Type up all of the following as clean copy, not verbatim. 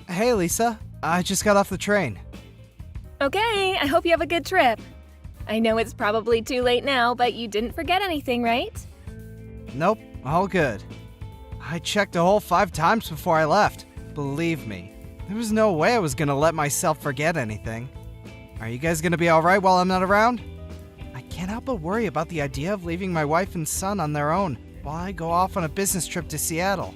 Hey, Lisa. I just got off the train. Okay, I hope you have a good trip. I know it's probably too late now, but you didn't forget anything, right? Nope, all good. I checked a whole 5 times before I left. Believe me, there was no way I was gonna let myself forget anything. Are you guys gonna be alright while I'm not around? I can't help but worry about the idea of leaving my wife and son on their own while I go off on a business trip to Seattle.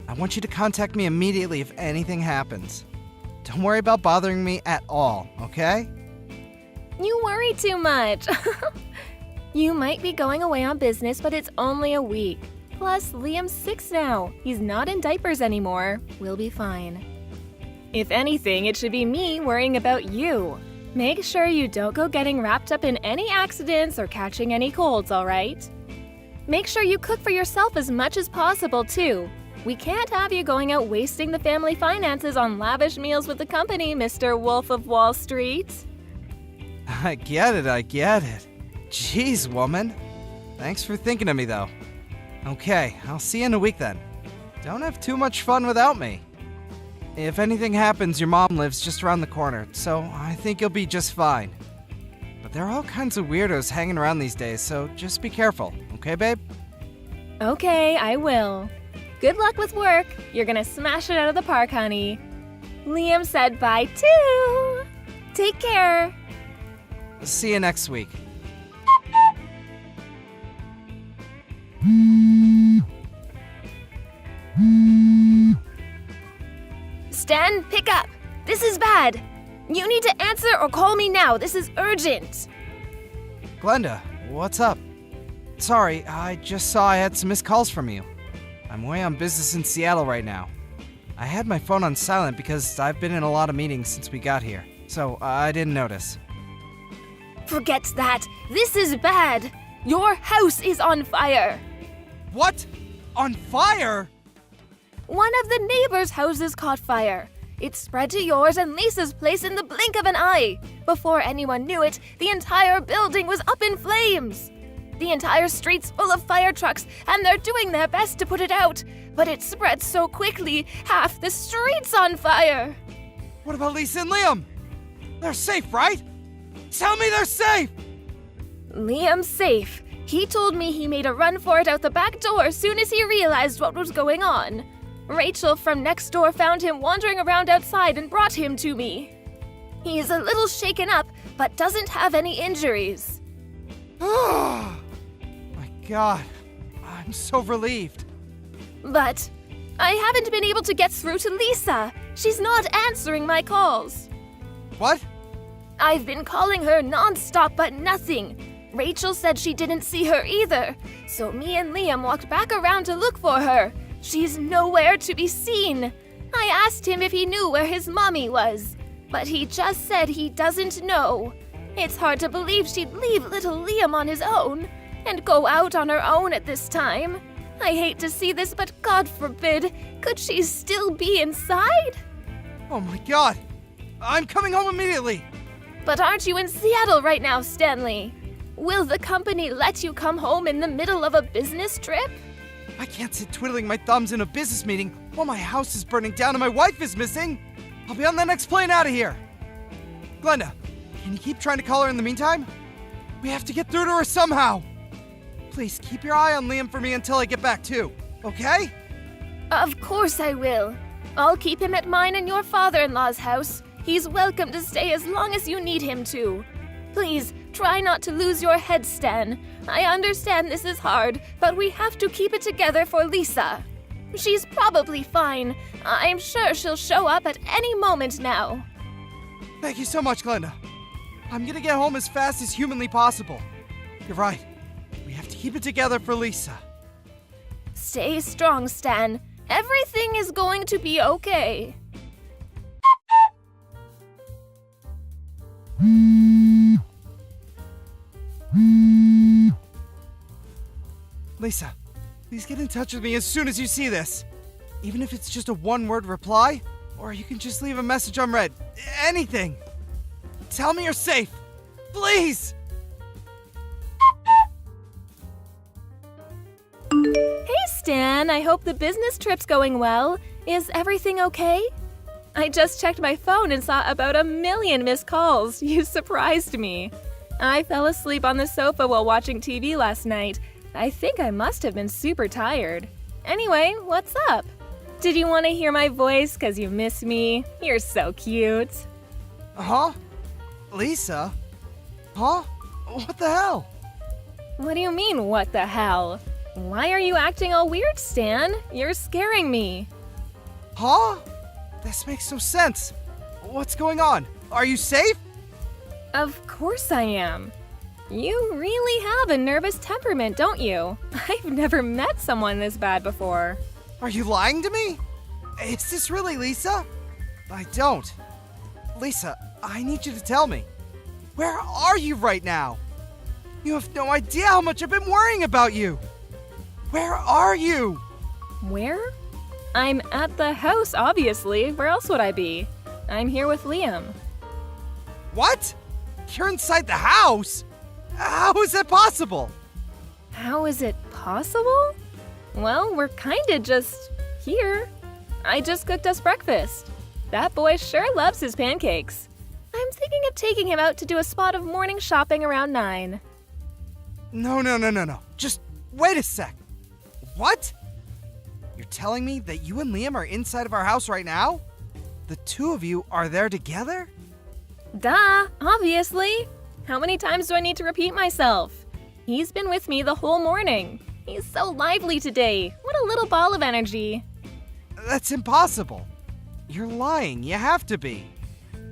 I want you to contact me immediately if anything happens. Don't worry about bothering me at all, okay? You worry too much. You might be going away on business, but it's only a week. Plus, Liam's 6 now. He's not in diapers anymore. We'll be fine. If anything, it should be me worrying about you. Make sure you don't go getting wrapped up in any accidents or catching any colds, all right? Make sure you cook for yourself as much as possible, too. We can't have you going out wasting the family finances on lavish meals with the company, Mr. Wolf of Wall Street. I get it. Jeez, woman. Thanks for thinking of me, though. Okay, I'll see you in a week then. Don't have too much fun without me. If anything happens, your mom lives just around the corner, so I think you'll be just fine. But there are all kinds of weirdos hanging around these days, so just be careful, okay, babe? Okay, I will. Good luck with work. You're gonna smash it out of the park, honey. Liam said bye too. Take care. See you next week. Stan, pick up. This is bad. You need to answer or call me now. This is urgent. Glenda, what's up? Sorry, I just saw I had some missed calls from you. I'm away on business in Seattle right now. I had my phone on silent because I've been in a lot of meetings since we got here, so I didn't notice. Forget that. This is bad. Your house is on fire. What? On fire? One of the neighbors' houses caught fire. It spread to yours and Lisa's place in the blink of an eye. Before anyone knew it, the entire building was up in flames. The entire street's full of fire trucks, and they're doing their best to put it out. But it spread so quickly, half the street's on fire. What about Lisa and Liam? They're safe, right? Tell me they're safe! Liam's safe. He told me he made a run for it out the back door as soon as he realized what was going on. Rachel from next door found him wandering around outside and brought him to me. He's a little shaken up, but doesn't have any injuries. Oh my God, I'm so relieved. But I haven't been able to get through to Lisa. She's not answering my calls. What? I've been calling her non-stop, but nothing. Rachel said she didn't see her either, so me and Liam walked back around to look for her. She's nowhere to be seen. I asked him if he knew where his mommy was, but he just said he doesn't know. It's hard to believe she'd leave little Liam on his own and go out on her own at this time. I hate to see this, but God forbid, could she still be inside? Oh my God, I'm coming home immediately. But aren't you in Seattle right now, Stanley? Will the company let you come home in the middle of a business trip? I can't sit twiddling my thumbs in a business meeting while my house is burning down and my wife is missing. I'll be on the next plane out of here. Glenda, can you keep trying to call her in the meantime? We have to get through to her somehow. Please keep your eye on Liam for me until I get back too, okay? Of course I will. I'll keep him at mine and your father-in-law's house. He's welcome to stay as long as you need him to. Please, try not to lose your head, Stan. I understand this is hard, but we have to keep it together for Lisa. She's probably fine. I'm sure she'll show up at any moment now. Thank you so much, Glenda. I'm gonna get home as fast as humanly possible. You're right. We have to keep it together for Lisa. Stay strong, Stan. Everything is going to be okay. Lisa, please get in touch with me as soon as you see this. Even if it's just a one-word reply, or you can just leave a message unread. Anything. Tell me you're safe. Please! Hey, Stan. I hope the business trip's going well. Is everything okay? I just checked my phone and saw about 1,000,000 missed calls. You surprised me. I fell asleep on the sofa while watching TV last night. I think I must have been super tired. Anyway, what's up? Did you want to hear my voice because you miss me? You're so cute. Huh? Lisa? Huh? What the hell? What do you mean, what the hell? Why are you acting all weird, Stan? You're scaring me. Huh? This makes no sense. What's going on? Are you safe? Of course I am. You really have a nervous temperament, don't you? I've never met someone this bad before. Are you lying to me? Is this really Lisa? I don't. Lisa, I need you to tell me. Where are you right now? You have no idea how much I've been worrying about you. Where are you? Where? I'm at the house, obviously. Where else would I be? I'm here with Liam. What? You're inside the house? How is that possible? How is it possible? Well, we're kinda just here. I just cooked us breakfast. That boy sure loves his pancakes. I'm thinking of taking him out to do a spot of morning shopping around 9. No. Just wait a sec. What? You're telling me that you and Liam are inside of our house right now? The two of you are there together? Duh, obviously. How many times do I need to repeat myself? He's been with me the whole morning. He's so lively today. What a little ball of energy. That's impossible. You're lying. You have to be.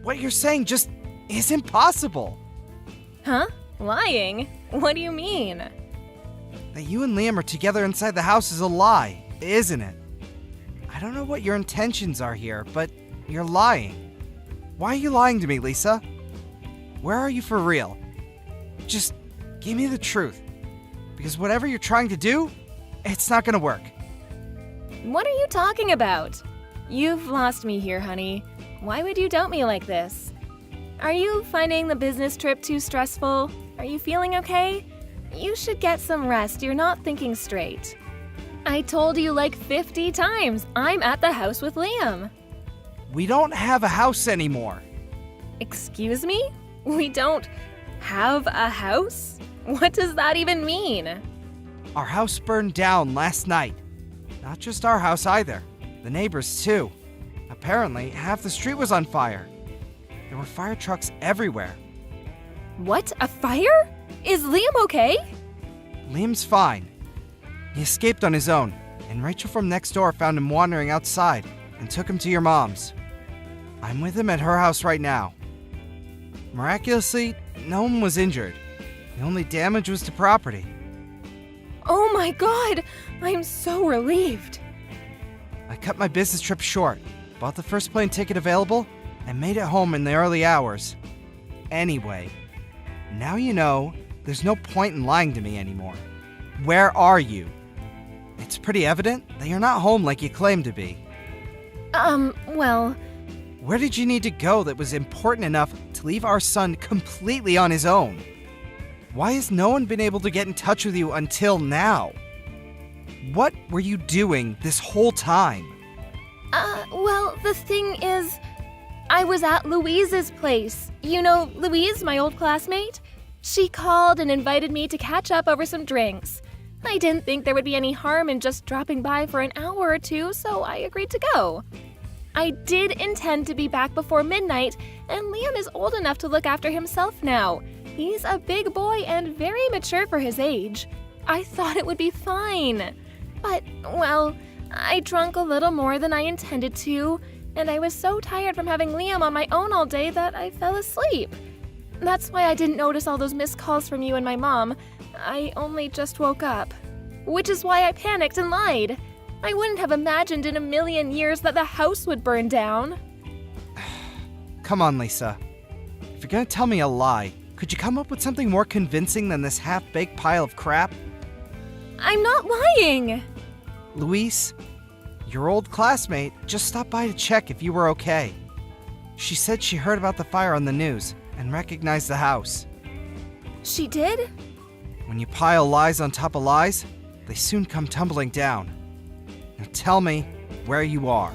What you're saying just isn't possible. Huh? Lying? What do you mean? That you and Liam are together inside the house is a lie, isn't it? I don't know what your intentions are here, but you're lying. Why are you lying to me, Lisa? Where are you for real? Just give me the truth. Because whatever you're trying to do, it's not gonna work. What are you talking about? You've lost me here, honey. Why would you doubt me like this? Are you finding the business trip too stressful? Are you feeling okay? You should get some rest. You're not thinking straight. I told you like 50 times I'm at the house with Liam. We don't have a house anymore. Excuse me? We don't have a house? What does that even mean? Our house burned down last night. Not just our house either. The neighbors too. Apparently, half the street was on fire. There were fire trucks everywhere. What? A fire? Is Liam okay? Liam's fine. He escaped on his own, and Rachel from next door found him wandering outside and took him to your mom's. I'm with him at her house right now. Miraculously, no one was injured. The only damage was to property. Oh my god! I'm so relieved. I cut my business trip short, bought the first plane ticket available, and made it home in the early hours. Anyway, now you know there's no point in lying to me anymore. Where are you? It's pretty evident that you're not home like you claim to be. Well... Where did you need to go that was important enough to leave our son completely on his own? Why has no one been able to get in touch with you until now? What were you doing this whole time? Well, the thing is, I was at Louise's place. You know, Louise, my old classmate? She called and invited me to catch up over some drinks. I didn't think there would be any harm in just dropping by for an hour or two, so I agreed to go. I did intend to be back before midnight, and Liam is old enough to look after himself now. He's a big boy and very mature for his age. I thought it would be fine. But, well, I drank a little more than I intended to, and I was so tired from having Liam on my own all day that I fell asleep. That's why I didn't notice all those missed calls from you and my mom. I only just woke up. Which is why I panicked and lied. I wouldn't have imagined in a million years that the house would burn down. Come on, Lisa. If you're gonna tell me a lie, could you come up with something more convincing than this half-baked pile of crap? I'm not lying! Louise, your old classmate, just stopped by to check if you were okay. She said she heard about the fire on the news and recognized the house. She did? When you pile lies on top of lies, they soon come tumbling down. Now tell me, where you are.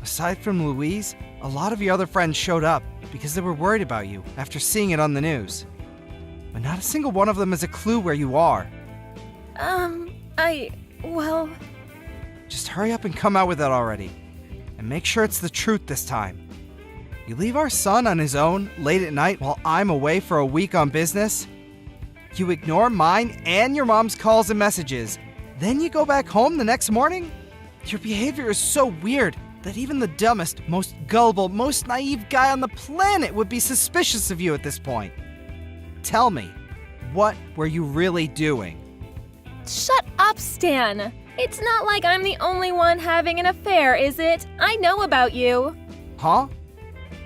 Aside from Louise, a lot of your other friends showed up because they were worried about you after seeing it on the news. But not a single one of them has a clue where you are. Well... Just hurry up and come out with it already. And make sure it's the truth this time. You leave our son on his own late at night while I'm away for a week on business. You ignore mine and your mom's calls and messages. Then you go back home the next morning? Your behavior is so weird that even the dumbest, most gullible, most naive guy on the planet would be suspicious of you at this point. Tell me, what were you really doing? Shut up, Stan! It's not like I'm the only one having an affair, is it? I know about you. Huh?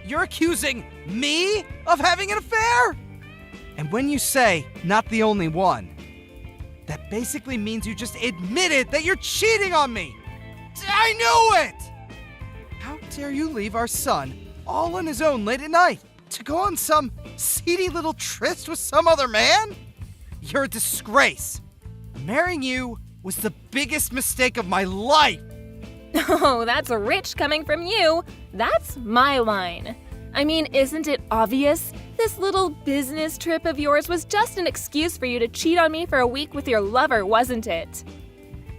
You're accusing me of having an affair? And when you say, not the only one, that basically means you just admitted that you're cheating on me! I knew it! How dare you leave our son all on his own late at night to go on some seedy little tryst with some other man? You're a disgrace. Marrying you was the biggest mistake of my life. Oh, that's rich coming from you. That's my line. I mean, isn't it obvious? This little business trip of yours was just an excuse for you to cheat on me for a week with your lover, wasn't it?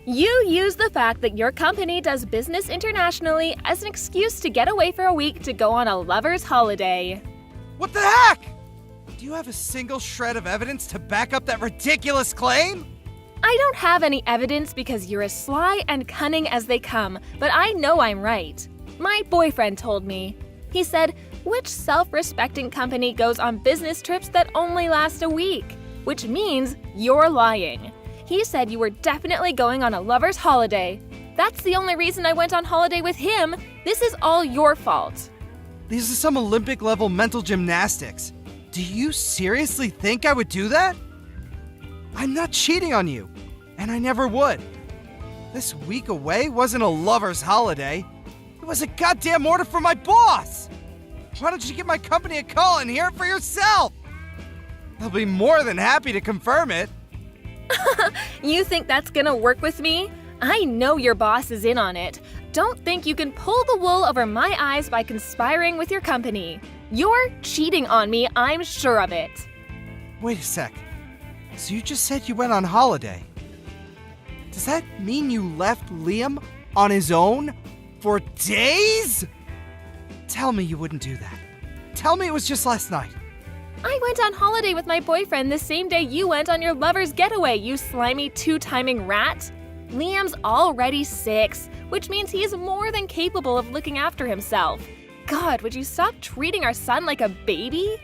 You used the fact that your company does business internationally as an excuse to get away for a week to go on a lover's holiday. What the heck? Do you have a single shred of evidence to back up that ridiculous claim? I don't have any evidence because you're as sly and cunning as they come, but I know I'm right. My boyfriend told me. He said, which self-respecting company goes on business trips that only last a week? Which means you're lying. He said you were definitely going on a lover's holiday. That's the only reason I went on holiday with him. This is all your fault. These are some Olympic-level mental gymnastics. Do you seriously think I would do that? I'm not cheating on you, and I never would. This week away wasn't a lover's holiday. It was a goddamn order from my boss. Why don't you give my company a call and hear it for yourself? They'll be more than happy to confirm it. You think that's gonna work with me? I know your boss is in on it. Don't think you can pull the wool over my eyes by conspiring with your company. You're cheating on me, I'm sure of it. Wait a sec. So you just said you went on holiday. Does that mean you left Liam on his own for days? Tell me you wouldn't do that. Tell me it was just last night. I went on holiday with my boyfriend the same day you went on your lover's getaway, you slimy two-timing rat. Liam's already 6, which means he is more than capable of looking after himself. God, would you stop treating our son like a baby?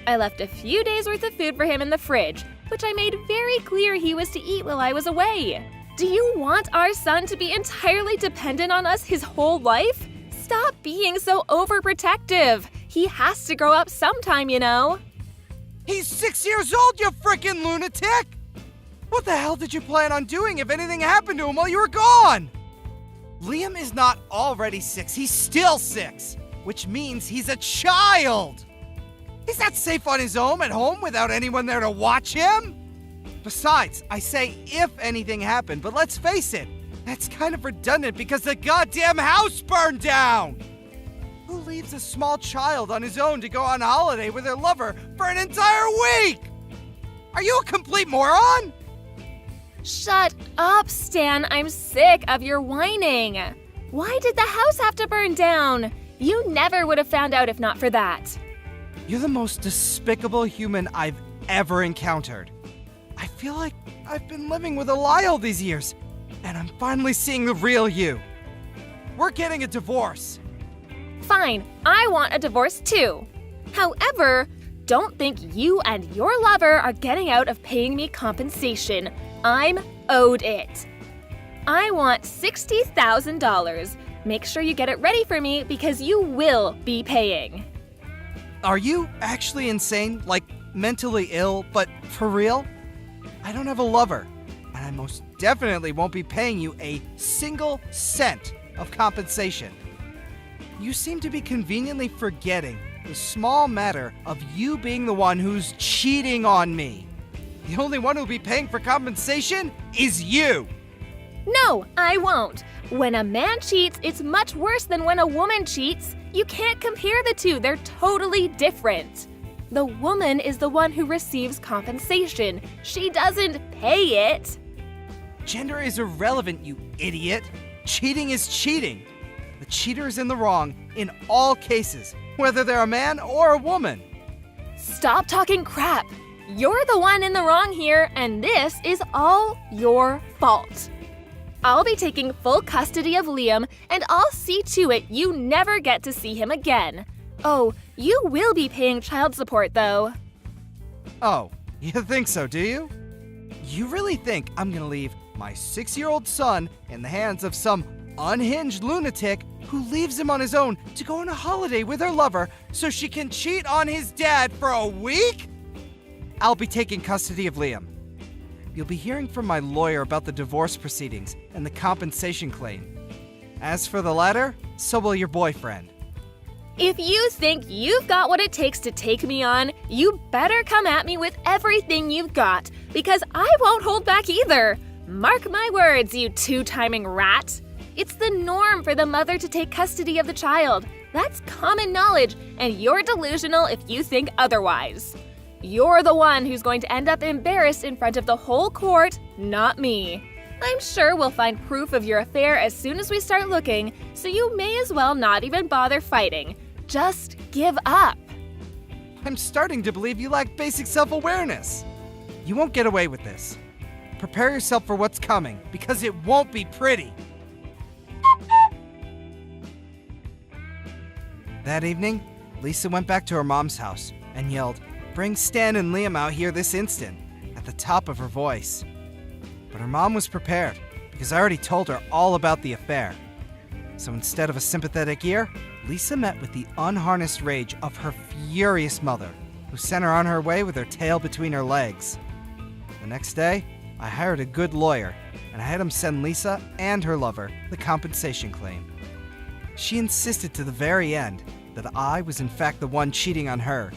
I left a few days' worth of food for him in the fridge, which I made very clear he was to eat while I was away. Do you want our son to be entirely dependent on us his whole life? Stop being so overprotective. He has to grow up sometime, you know. He's 6 years old, you frickin' lunatic! What the hell did you plan on doing if anything happened to him while you were gone? Liam is not already 6, he's still 6, which means he's a child! He's not safe on his own at home without anyone there to watch him! Besides, I say if anything happened, but let's face it, that's kind of redundant because the goddamn house burned down! Who leaves a small child on his own to go on holiday with their lover for an entire week? Are you a complete moron? Shut up, Stan. I'm sick of your whining. Why did the house have to burn down? You never would have found out if not for that. You're the most despicable human I've ever encountered. I feel like I've been living with a lie all these years, and I'm finally seeing the real you. We're getting a divorce. Fine, I want a divorce too. However, don't think you and your lover are getting out of paying me compensation. I'm owed it. I want $60,000. Make sure you get it ready for me because you will be paying. Are you actually insane? Like, mentally ill, but for real? I don't have a lover, and I most definitely won't be paying you a single cent of compensation. You seem to be conveniently forgetting the small matter of you being the one who's cheating on me. The only one who'll be paying for compensation is you. No, I won't. When a man cheats, it's much worse than when a woman cheats. You can't compare the two, they're totally different. The woman is the one who receives compensation. She doesn't pay it. Gender is irrelevant, you idiot. Cheating is cheating. The cheater is in the wrong in all cases, whether they're a man or a woman. Stop talking crap. You're the one in the wrong here, and this is all your fault. I'll be taking full custody of Liam, and I'll see to it you never get to see him again. Oh, you will be paying child support, though. Oh, you think so, do you? You really think I'm gonna leave my 6-year-old son in the hands of some unhinged lunatic who leaves him on his own to go on a holiday with her lover so she can cheat on his dad for a week? I'll be taking custody of Liam. You'll be hearing from my lawyer about the divorce proceedings and the compensation claim. As for the latter, so will your boyfriend. If you think you've got what it takes to take me on, you better come at me with everything you've got, because I won't hold back either. Mark my words, you two-timing rat. It's the norm for the mother to take custody of the child. That's common knowledge, and you're delusional if you think otherwise. You're the one who's going to end up embarrassed in front of the whole court, not me. I'm sure we'll find proof of your affair as soon as we start looking, so you may as well not even bother fighting. Just give up. I'm starting to believe you lack basic self-awareness. You won't get away with this. Prepare yourself for what's coming, because it won't be pretty. That evening, Lisa went back to her mom's house and yelled, "Bring Stan and Liam out here this instant," at the top of her voice. But her mom was prepared, because I already told her all about the affair. So instead of a sympathetic ear, Lisa met with the unharnessed rage of her furious mother, who sent her on her way with her tail between her legs. The next day, I hired a good lawyer, and I had him send Lisa and her lover the compensation claim. She insisted to the very end that I was in fact the one cheating on her,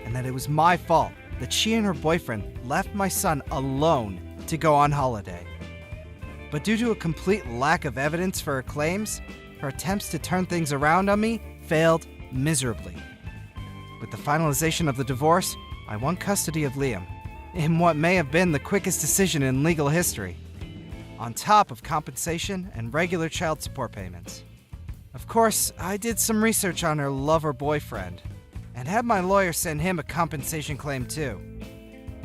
and that it was my fault that she and her boyfriend left my son alone to go on holiday. But due to a complete lack of evidence for her claims, her attempts to turn things around on me failed miserably. With the finalization of the divorce, I won custody of Liam, in what may have been the quickest decision in legal history, on top of compensation and regular child support payments. Of course, I did some research on her lover boyfriend, and had my lawyer send him a compensation claim too.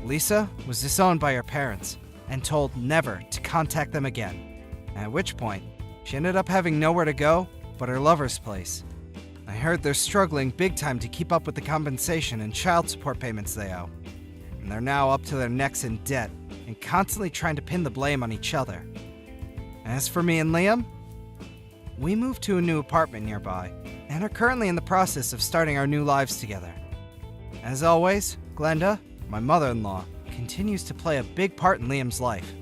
Lisa was disowned by her parents, and told never to contact them again, at which point, she ended up having nowhere to go but her lover's place. I heard they're struggling big time to keep up with the compensation and child support payments they owe, and they're now up to their necks in debt and constantly trying to pin the blame on each other. As for me and Liam, we moved to a new apartment nearby and are currently in the process of starting our new lives together. As always, Glenda, my mother-in-law, continues to play a big part in Liam's life.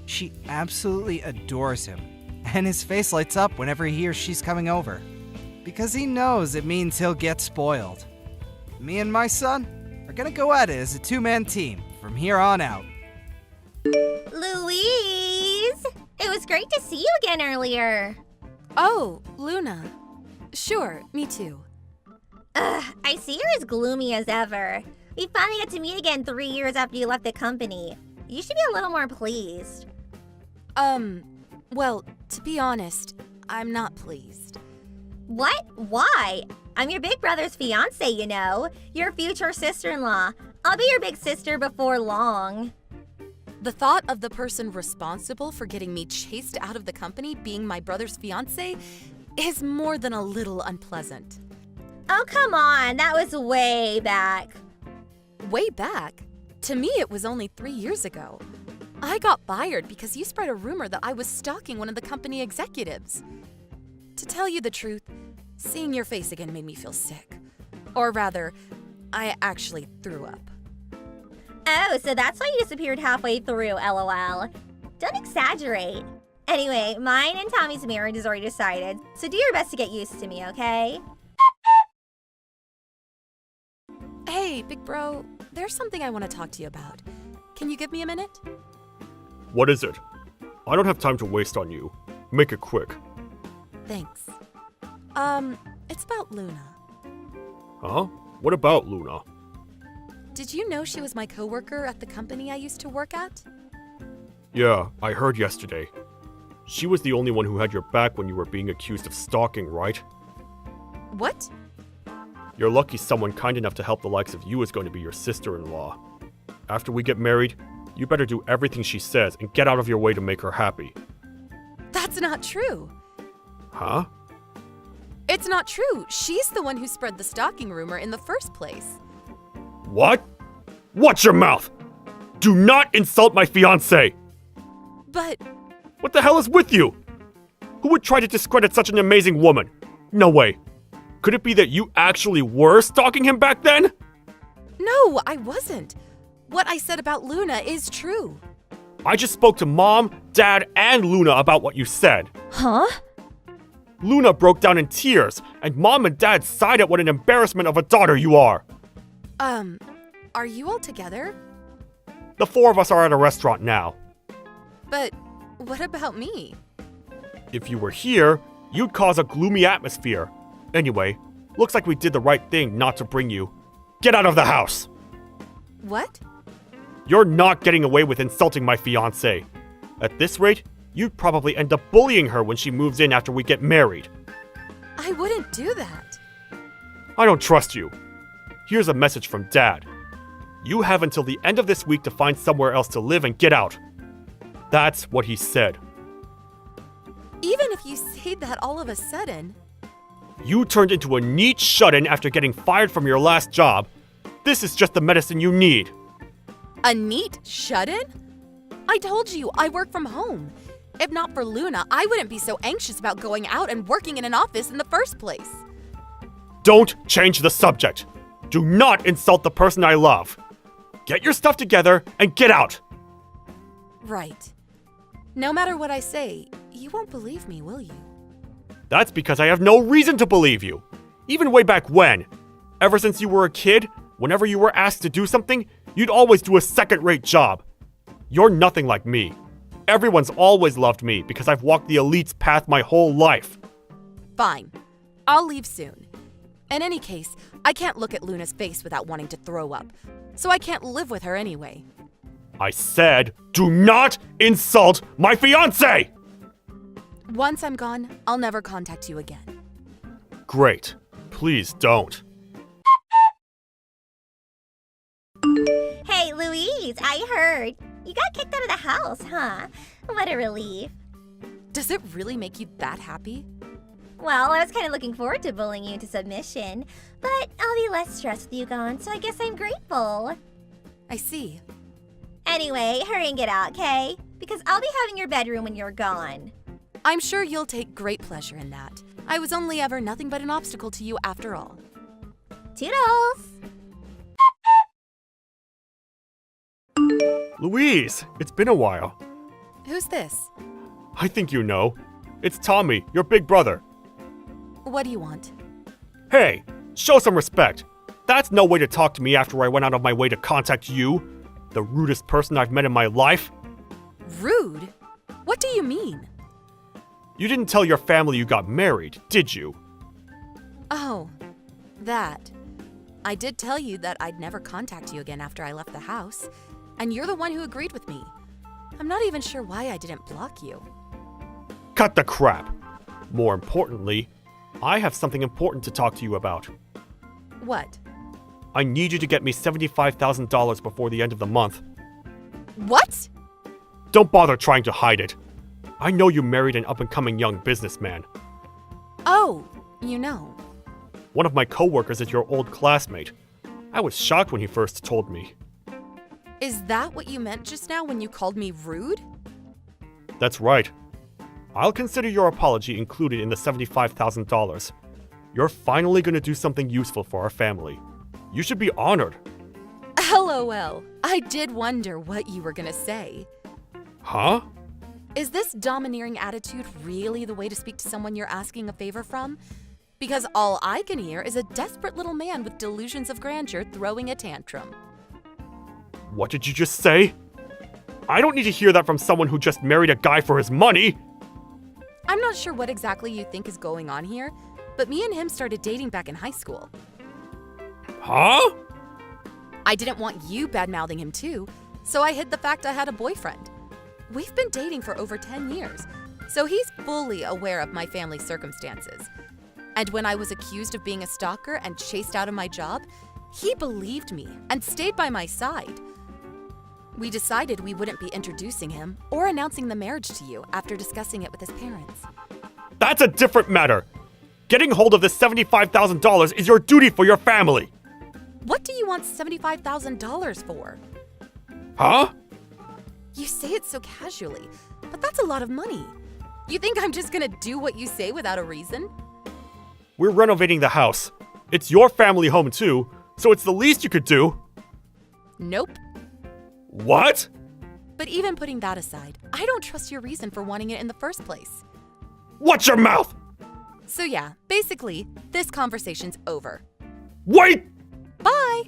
She absolutely adores him, and his face lights up whenever he hears she's coming over, because he knows it means he'll get spoiled. Me and my son are gonna go at it as a two-man team from here on out. Louise! It was great to see you again earlier. Oh, Luna. Sure, me too. I see you're as gloomy as ever. We finally got to meet again 3 years after you left the company. You should be a little more pleased. Well, to be honest, I'm not pleased. What? Why? I'm your big brother's fiance, you know. Your future sister-in-law. I'll be your big sister before long. The thought of the person responsible for getting me chased out of the company being my brother's fiance is more than a little unpleasant. Oh, come on. That was way back. Way back? To me, it was only 3 years ago. I got fired because you spread a rumor that I was stalking one of the company executives. To tell you the truth, seeing your face again made me feel sick. Or rather, I actually threw up. Oh, so that's why you disappeared halfway through, LOL. Don't exaggerate. Anyway, mine and Tommy's marriage is already decided, so do your best to get used to me, okay? Hey, big bro, there's something I want to talk to you about. Can you give me a minute? What is it? I don't have time to waste on you. Make it quick. Thanks. It's about Luna. Huh? What about Luna? Did you know she was my coworker at the company I used to work at? Yeah, I heard yesterday. She was the only one who had your back when you were being accused of stalking, right? What? You're lucky someone kind enough to help the likes of you is going to be your sister-in-law. After we get married, you better do everything she says and get out of your way to make her happy. That's not true. Huh? It's not true. She's the one who spread the stalking rumor in the first place. What? Watch your mouth! Do not insult my fiancé! But What the hell is with you? Who would try to discredit such an amazing woman? No way. Could it be that you actually were stalking him back then? no, I wasn't. What I said about Luna is true. I just spoke to Mom, Dad, and Luna about what you said. Huh? Luna broke down in tears, and Mom and Dad sighed at what an embarrassment of a daughter you are. Are you all together? The four of us are at a restaurant now. But what about me? If you were here, you'd cause a gloomy atmosphere. Anyway, looks like we did the right thing not to bring you. Get out of the house! What? You're not getting away with insulting my fiancé. At this rate, you'd probably end up bullying her when she moves in after we get married. I wouldn't do that. I don't trust you. Here's a message from Dad. You have until the end of this week to find somewhere else to live and get out. That's what he said. Even if you say that all of a sudden. You turned into a neat shut-in after getting fired from your last job. This is just the medicine you need. A neat shut-in? I told you, I work from home. If not for Luna, I wouldn't be so anxious about going out and working in an office in the first place. Don't change the subject. Do not insult the person I love. Get your stuff together and get out. Right. No matter what I say, you won't believe me, will you? That's because I have no reason to believe you. Even way back when. Ever since you were a kid, whenever you were asked to do something, you'd always do a second-rate job. You're nothing like me. Everyone's always loved me because I've walked the elite's path my whole life. Fine. I'll leave soon. In any case, I can't look at Luna's face without wanting to throw up, so I can't live with her anyway. I said, do not insult my fiancé! Once I'm gone, I'll never contact you again. Great. Please don't. Hey, Louise, I heard. You got kicked out of the house, huh? What a relief. Does it really make you that happy? Well, I was kind of looking forward to bullying you into submission, but I'll be less stressed with you gone, so I guess I'm grateful. I see. Anyway, hurry and get out, okay? Because I'll be having your bedroom when you're gone. I'm sure you'll take great pleasure in that. I was only ever nothing but an obstacle to you after all. Toodles! Louise, it's been a while. Who's this? I think you know. It's Tommy, your big brother. What do you want? Hey, show some respect. That's no way to talk to me after I went out of my way to contact you, the rudest person I've met in my life. Rude? What do you mean? You didn't tell your family you got married, did you? Oh, that. I did tell you that I'd never contact you again after I left the house, and you're the one who agreed with me. I'm not even sure why I didn't block you. Cut the crap. More importantly, I have something important to talk to you about. What? I need you to get me $75,000 before the end of the month. What? Don't bother trying to hide it. I know you married an up-and-coming young businessman. Oh, you know. One of my coworkers is your old classmate. I was shocked when he first told me. Is that what you meant just now when you called me rude? That's right. I'll consider your apology included in the $75,000. You're finally going to do something useful for our family. You should be honored. LOL. I did wonder what you were gonna say. Huh? Is this domineering attitude really the way to speak to someone you're asking a favor from? Because all I can hear is a desperate little man with delusions of grandeur throwing a tantrum. What did you just say? I don't need to hear that from someone who just married a guy for his money. I'm not sure what exactly you think is going on here, but me and him started dating back in high school. Huh? I didn't want you bad-mouthing him too, so I hid the fact I had a boyfriend. We've been dating for over 10 years, so he's fully aware of my family's circumstances. And when I was accused of being a stalker and chased out of my job, he believed me and stayed by my side. We decided we wouldn't be introducing him or announcing the marriage to you after discussing it with his parents. That's a different matter. Getting hold of this $75,000 is your duty for your family. What do you want $75,000 for? Huh? You say it so casually, but that's a lot of money. You think I'm just gonna do what you say without a reason? We're renovating the house. It's your family home too, so it's the least you could do. Nope. What? But even putting that aside, I don't trust your reason for wanting it in the first place. Watch your mouth! So yeah, basically, this conversation's over. Wait! Bye!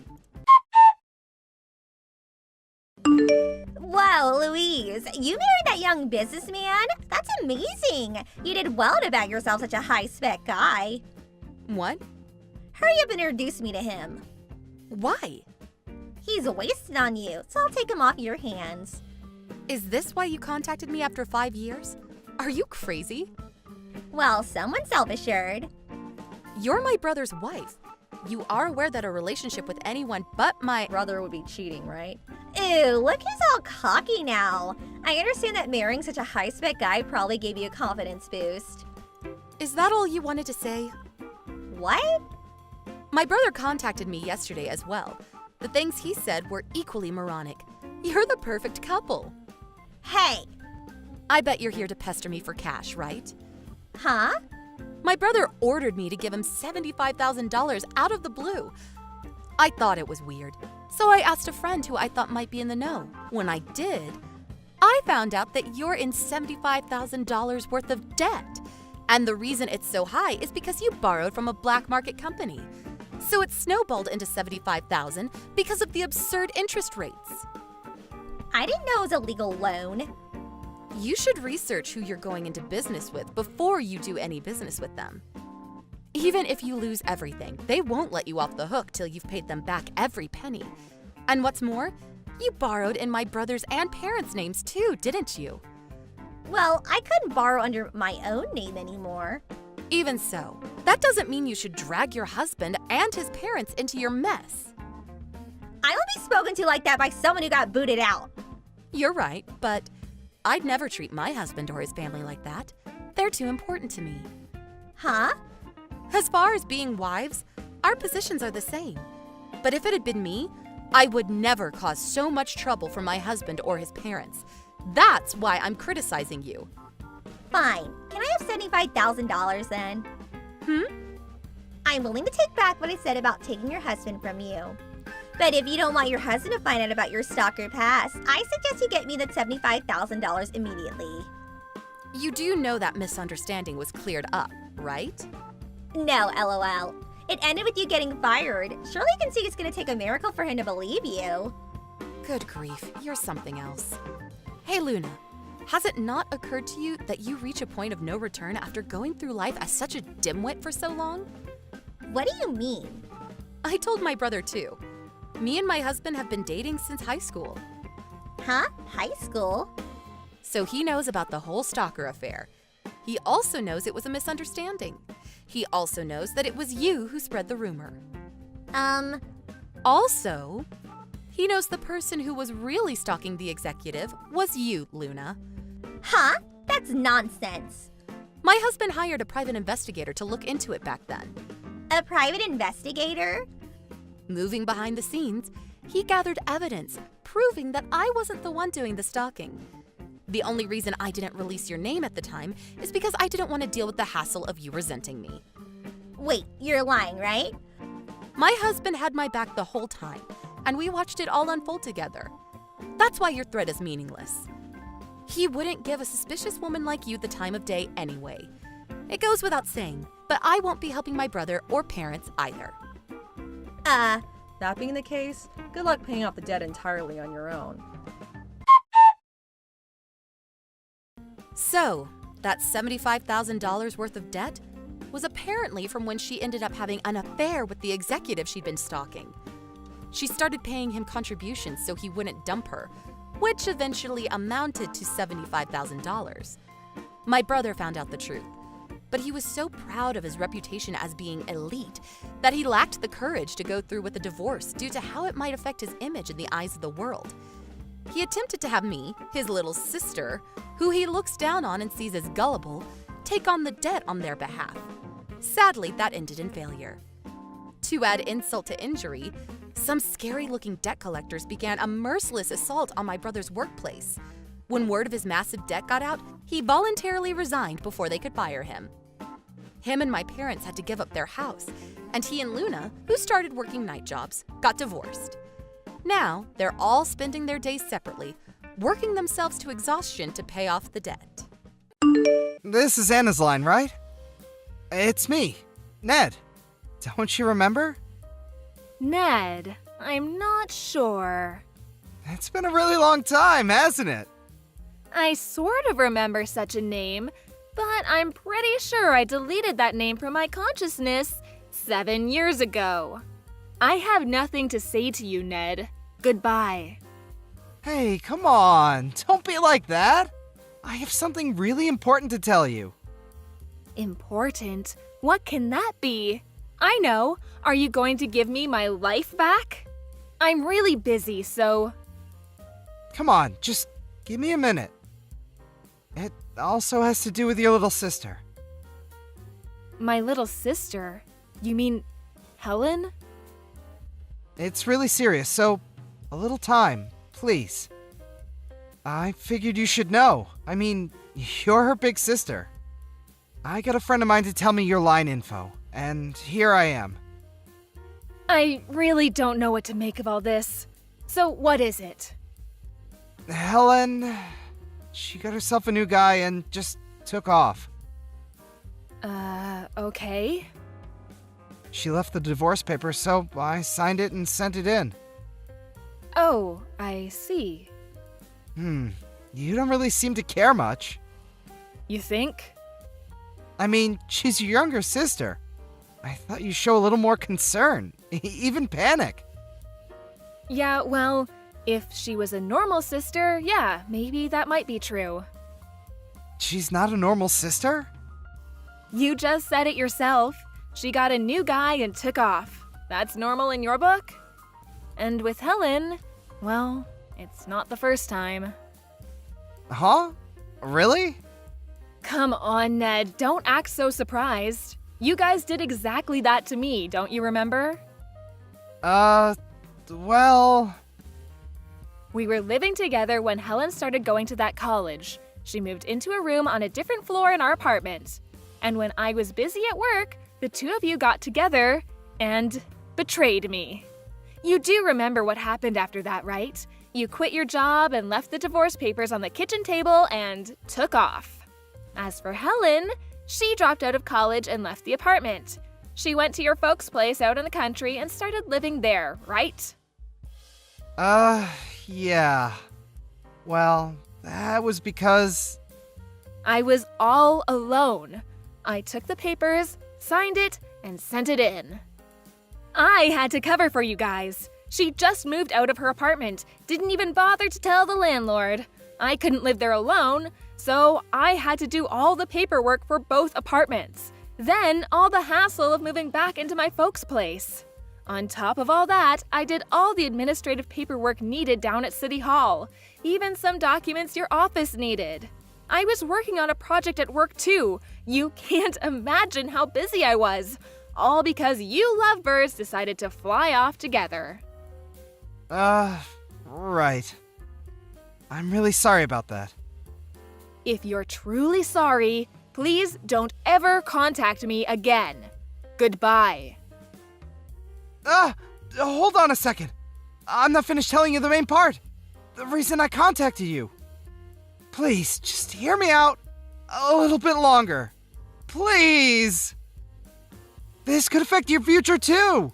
Whoa, Louise, you married that young businessman? That's amazing. You did well to bag yourself such a high-spec guy. What? Hurry up and introduce me to him. Why? He's wasted on you, so I'll take him off your hands. Is this why you contacted me after 5 years? Are you crazy? Well, someone's self-assured. You're my brother's wife. You are aware that a relationship with anyone but my Brother would be cheating, right? Ew, look who's all cocky now. I understand that marrying such a high-spec guy probably gave you a confidence boost. Is that all you wanted to say? What? My brother contacted me yesterday as well. The things he said were equally moronic. You're the perfect couple. Hey! I bet you're here to pester me for cash, right? Huh? My brother ordered me to give him $75,000 out of the blue. I thought it was weird, so I asked a friend who I thought might be in the know. When I did, I found out that you're in $75,000 worth of debt. And the reason it's so high is because you borrowed from a black market company. So it snowballed into $75,000 because of the absurd interest rates. I didn't know it was a legal loan. You should research who you're going into business with before you do any business with them. Even if you lose everything, they won't let you off the hook till you've paid them back every penny. And what's more, you borrowed in my brother's and parents' names too, didn't you? Well, I couldn't borrow under my own name anymore. Even so, that doesn't mean you should drag your husband and his parents into your mess. I will be spoken to like that by someone who got booted out. You're right, but I'd never treat my husband or his family like that. They're too important to me. Huh? As far as being wives, our positions are the same. But if it had been me, I would never cause so much trouble for my husband or his parents. That's why I'm criticizing you. Fine. Can I have $75,000 then? I'm willing to take back what I said about taking your husband from you. But if you don't want your husband to find out about your stalker past, I suggest you get me the $75,000 immediately. You do know that misunderstanding was cleared up, right? No, LOL. It ended with you getting fired. Surely you can see it's gonna take a miracle for him to believe you. Good grief, you're something else. Hey Luna, has it not occurred to you that you reach a point of no return after going through life as such a dimwit for so long? What do you mean? I told my brother too. Me and my husband have been dating since high school. Huh? High school? So he knows about the whole stalker affair. He also knows it was a misunderstanding. He also knows that it was you who spread the rumor. Also, he knows the person who was really stalking the executive was you, Luna. Huh? That's nonsense. My husband hired a private investigator to look into it back then. A private investigator? Moving behind the scenes, he gathered evidence proving that I wasn't the one doing the stalking. The only reason I didn't release your name at the time is because I didn't want to deal with the hassle of you resenting me. Wait, you're lying, right? My husband had my back the whole time, and we watched it all unfold together. That's why your threat is meaningless. He wouldn't give a suspicious woman like you the time of day anyway. It goes without saying, but I won't be helping my brother or parents either. That being the case, good luck paying off the debt entirely on your own. So, That $75,000 worth of debt was apparently from when she ended up having an affair with the executive she'd been stalking. She started paying him contributions so he wouldn't dump her, which eventually amounted to $75,000. My brother found out the truth, but he was so proud of his reputation as being elite that he lacked the courage to go through with the divorce due to how it might affect his image in the eyes of the world. He attempted to have me, his little sister, who he looks down on and sees as gullible, take on the debt on their behalf. Sadly, that ended in failure. To add insult to injury, some scary-looking debt collectors began a merciless assault on my brother's workplace. When word of his massive debt got out, he voluntarily resigned before they could fire him. Him and my parents had to give up their house, and he and Luna, who started working night jobs, got divorced. Now, they're all spending their days separately, working themselves to exhaustion to pay off the debt. This is Anna's line, right? It's me, Ned. Don't you remember? Ned, I'm not sure. It's been a really long time, hasn't it? I sort of remember such a name, but I'm pretty sure I deleted that name from my consciousness 7 years ago. I have nothing to say to you, Ned. Goodbye. Hey, come on. Don't be like that. I have something really important to tell you. Important? What can that be? I know. Are you going to give me my life back? I'm really busy, so... Come on, just give me a minute. It also has to do with your little sister. My little sister? You mean Helen? It's really serious, so a little time, please. I figured you should know. I mean, you're her big sister. I got a friend of mine to tell me your line info, and here I am. I really don't know what to make of all this. So what is it? Helen, she got herself a new guy and just took off. Okay. She left the divorce papers, so I signed it and sent it in. Oh, I see. You don't really seem to care much. You think? I mean, she's your younger sister. I thought you'd show a little more concern, even panic. Yeah, well, if she was a normal sister, yeah, maybe that might be true. She's not a normal sister? You just said it yourself. She got a new guy and took off. That's normal in your book? And with Helen, well, it's not the first time. Huh? Really? Come on, Ned, don't act so surprised. You guys did exactly that to me, don't you remember? Well... We were living together when Helen started going to that college. She moved into a room on a different floor in our apartment. And when I was busy at work, the two of you got together and betrayed me. You do remember what happened after that, right? You quit your job and left the divorce papers on the kitchen table and took off. As for Helen, she dropped out of college and left the apartment. She went to your folks' place out in the country and started living there, right? Yeah. Well, that was because... I was all alone. I took the papers, signed it, and sent it in. I had to cover for you guys. She just moved out of her apartment, didn't even bother to tell the landlord. I couldn't live there alone, so I had to do all the paperwork for both apartments. Then all the hassle of moving back into my folks' place. On top of all that, I did all the administrative paperwork needed down at City Hall, even some documents your office needed. I was working on a project at work too. You can't imagine how busy I was. All because you lovebirds decided to fly off together. Right. I'm really sorry about that. If you're truly sorry, please don't ever contact me again. Goodbye. Hold on a second. I'm not finished telling you the main part. The reason I contacted you. Please, just hear me out a little bit longer. Please! This could affect your future too!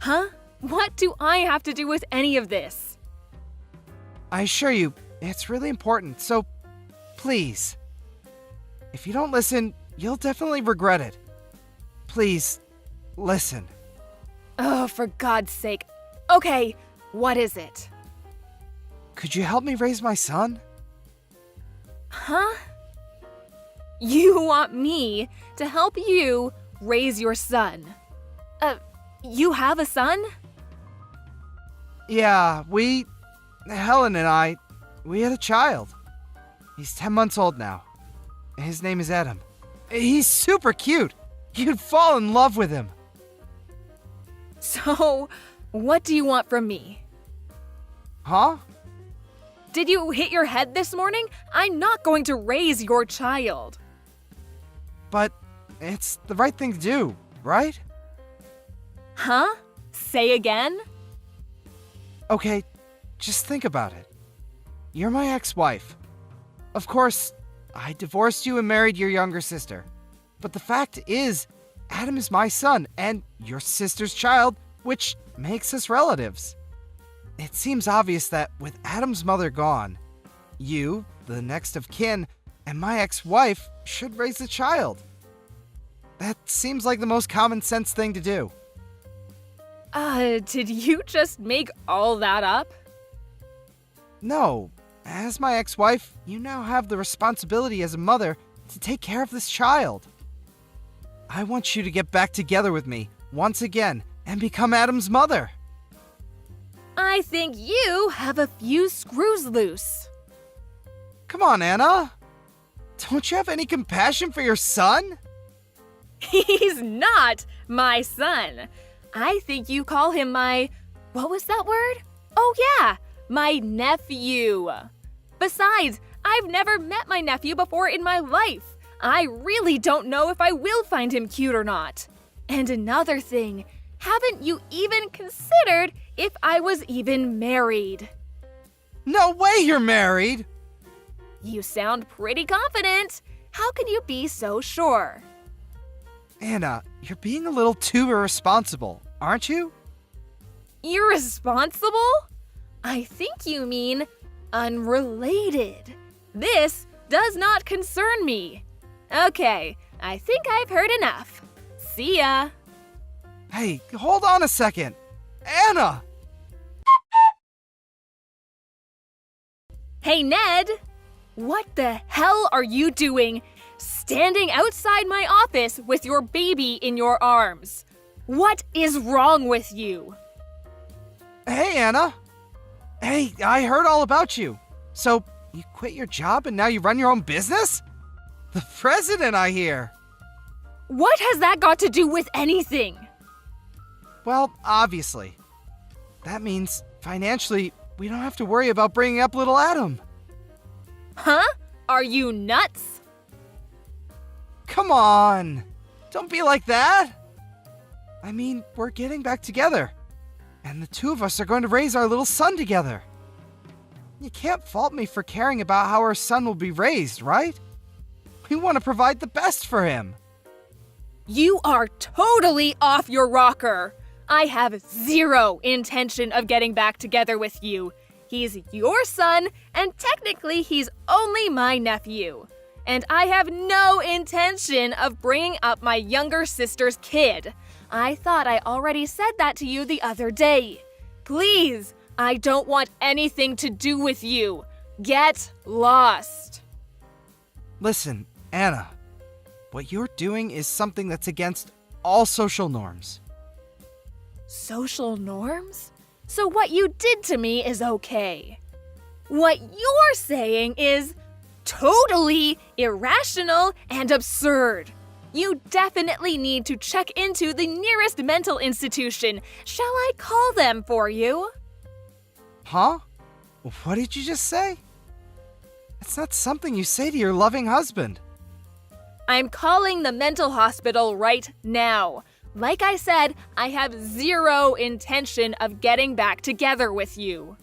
Huh? What do I have to do with any of this? I assure you, it's really important, so please, If you don't listen, you'll definitely regret it. Please, listen. Oh, for God's sake. Okay, what is it? Could you help me raise my son? Huh? You want me to help you raise your son? You have a son? Yeah, Helen and I, we had a child. He's 10 months old now. His name is Adam. He's super cute. You'd fall in love with him. So, what do you want from me? Huh? Did you hit your head this morning? I'm not going to raise your child. But it's the right thing to do, right? Huh? Say again? Okay, just think about it. You're my ex-wife. Of course, I divorced you and married your younger sister. But the fact is, Adam is my son and your sister's child, which makes us relatives. It seems obvious that with Adam's mother gone, you, the next of kin, and my ex-wife should raise the child. That seems like the most common sense thing to do. Did you just make all that up? No, as my ex-wife, you now have the responsibility as a mother to take care of this child. I want you to get back together with me once again and become Adam's mother. I think you have a few screws loose. Come on, Anna. Don't you have any compassion for your son? He's not my son. I think you call him what was that word? Oh yeah, my nephew. Besides, I've never met my nephew before in my life. I really don't know if I will find him cute or not. And another thing, haven't you even considered if I was even married? No way you're married! You sound pretty confident. How can you be so sure? Anna, you're being a little too irresponsible, aren't you? Irresponsible? I think you mean unrelated. This does not concern me. Okay, I think I've heard enough. See ya. Hey, hold on a second. Anna! Hey, Ned! What the hell are you doing standing outside my office with your baby in your arms? What is wrong with you? Hey, Anna. Hey, I heard all about you. So, you quit your job and now you run your own business? The president, I hear. What has that got to do with anything? Well, obviously. That means, financially, we don't have to worry about bringing up little Adam. Huh? Are you nuts? Come on! Don't be like that! I mean, we're getting back together. And the two of us are going to raise our little son together. You can't fault me for caring about how our son will be raised, right? We want to provide the best for him. You are totally off your rocker. I have zero intention of getting back together with you. He's your son, and technically he's only my nephew. And I have no intention of bringing up my younger sister's kid. I thought I already said that to you the other day. Please, I don't want anything to do with you. Get lost. Listen, Anna. What you're doing is something that's against all social norms. Social norms? So what you did to me is okay. What you're saying is totally irrational and absurd. You definitely need to check into the nearest mental institution. Shall I call them for you? Huh? What did you just say? That's not something you say to your loving husband. I'm calling the mental hospital right now. Like I said, I have zero intention of getting back together with you.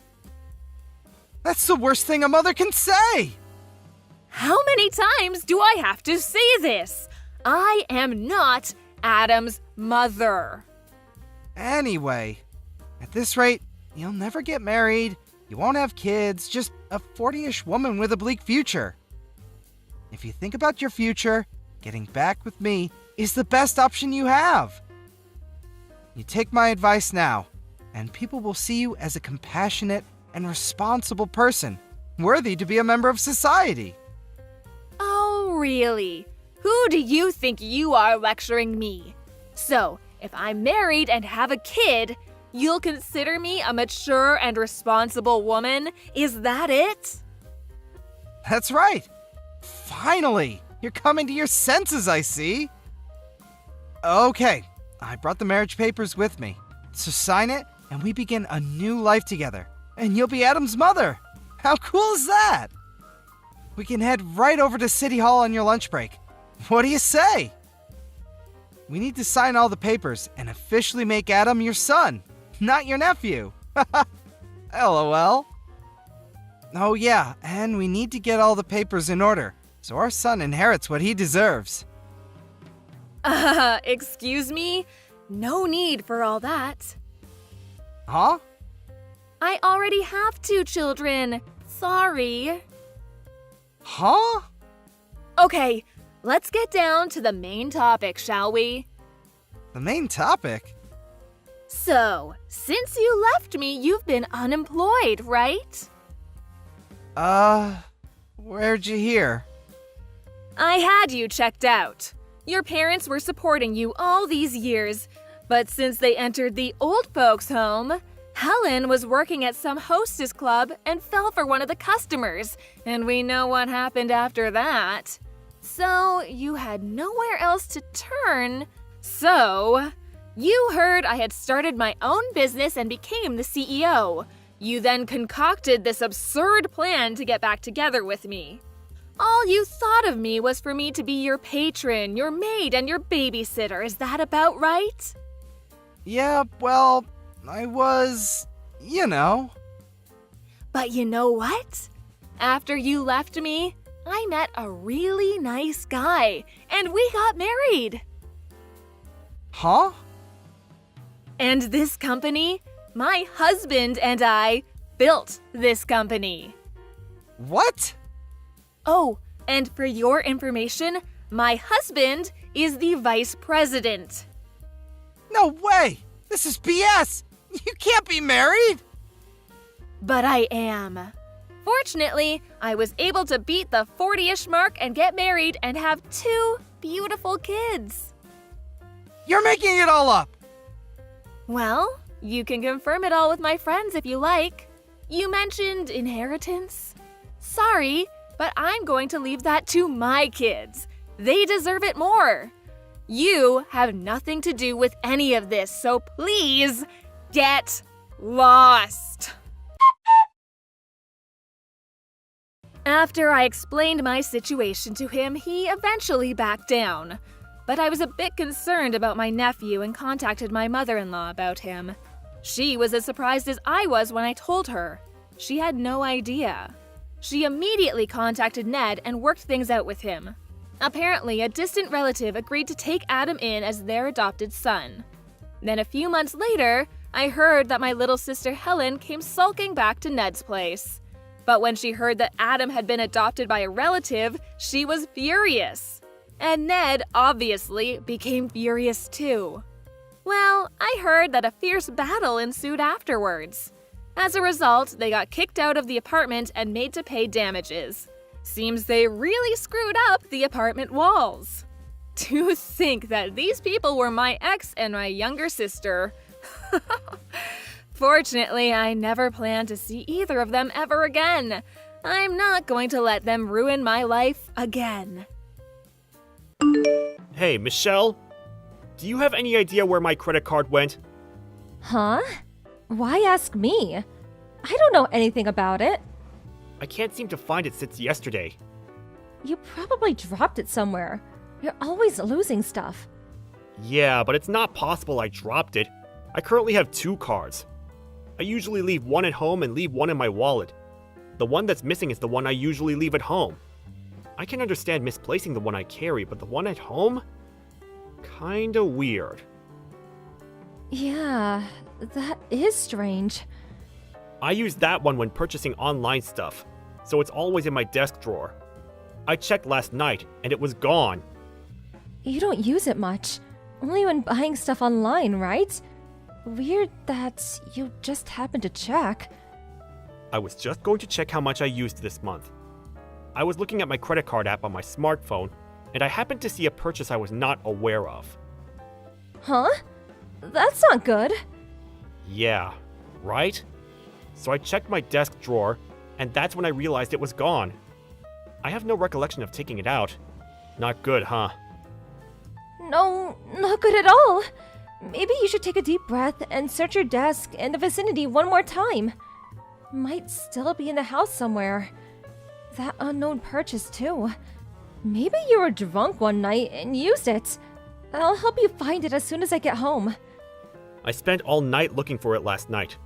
That's the worst thing a mother can say! How many times do I have to say this? I am not Adam's mother. Anyway, at this rate, you'll never get married, you won't have kids, just a 40-ish woman with a bleak future. If you think about your future, getting back with me is the best option you have. You take my advice now, and people will see you as a compassionate and responsible person, worthy to be a member of society. Oh, really? Who do you think you are lecturing me? So, if I'm married and have a kid, you'll consider me a mature and responsible woman? Is that it? That's right. Finally, you're coming to your senses, I see. Okay, I brought the marriage papers with me. So sign it, and we begin a new life together. And you'll be Adam's mother. How cool is that? We can head right over to City Hall on your lunch break. What do you say? We need to sign all the papers and officially make Adam your son, not your nephew. LOL. Oh yeah, and we need to get all the papers in order, so our son inherits what he deserves. Excuse me? No need for all that. Huh? I already have 2 children. Sorry. Huh? Okay, let's get down to the main topic, shall we? The main topic? So, since you left me, you've been unemployed, right? Where'd you hear? I had you checked out. Your parents were supporting you all these years, but since they entered the old folks' home, Helen was working at some hostess club and fell for one of the customers, and we know what happened after that. So, you had nowhere else to turn. So, you heard I had started my own business and became the CEO. You then concocted this absurd plan to get back together with me. All you thought of me was for me to be your patron, your maid, and your babysitter. Is that about right? Yeah, well, I was, But you know what? After you left me, I met a really nice guy, and we got married. Huh? And this company, my husband and I built this company. What? Oh, and for your information, my husband is the vice president. No way! This is BS! You can't be married! But I am. Fortunately, I was able to beat the 40-ish mark and get married and have 2 beautiful kids. You're making it all up! Well, you can confirm it all with my friends if you like. You mentioned inheritance. Sorry, but I'm going to leave that to my kids. They deserve it more. You have nothing to do with any of this, so please get lost. After I explained my situation to him, he eventually backed down. But I was a bit concerned about my nephew and contacted my mother-in-law about him. She was as surprised as I was when I told her. She had no idea. She immediately contacted Ned and worked things out with him. Apparently, a distant relative agreed to take Adam in as their adopted son. Then a few months later, I heard that my little sister Helen came sulking back to Ned's place. But when she heard that Adam had been adopted by a relative, she was furious. And Ned, obviously, became furious too. Well, I heard that a fierce battle ensued afterwards. As a result, they got kicked out of the apartment and made to pay damages. Seems they really screwed up the apartment walls. To think that these people were my ex and my younger sister. Fortunately, I never plan to see either of them ever again. I'm not going to let them ruin my life again. Hey, Michelle? Do you have any idea where my credit card went? Huh? Why ask me? I don't know anything about it. I can't seem to find it since yesterday. You probably dropped it somewhere. You're always losing stuff. Yeah, but it's not possible I dropped it. I currently have 2 cards. I usually leave one at home and leave one in my wallet. The one that's missing is the one I usually leave at home. I can understand misplacing the one I carry, but the one at home? Kinda weird. Yeah, that is strange. I use that one when purchasing online stuff, so it's always in my desk drawer. I checked last night, and it was gone. You don't use it much. Only when buying stuff online, right? Weird that you just happened to check. I was just going to check how much I used this month. I was looking at my credit card app on my smartphone, and I happened to see a purchase I was not aware of. Huh? That's not good. Yeah, right? So I checked my desk drawer, and that's when I realized it was gone. I have no recollection of taking it out. Not good, huh? No, not good at all. Maybe you should take a deep breath and search your desk and the vicinity one more time. Might still be in the house somewhere. That unknown purchase, too. Maybe you were drunk one night and used it. I'll help you find it as soon as I get home. I spent all night looking for it last night.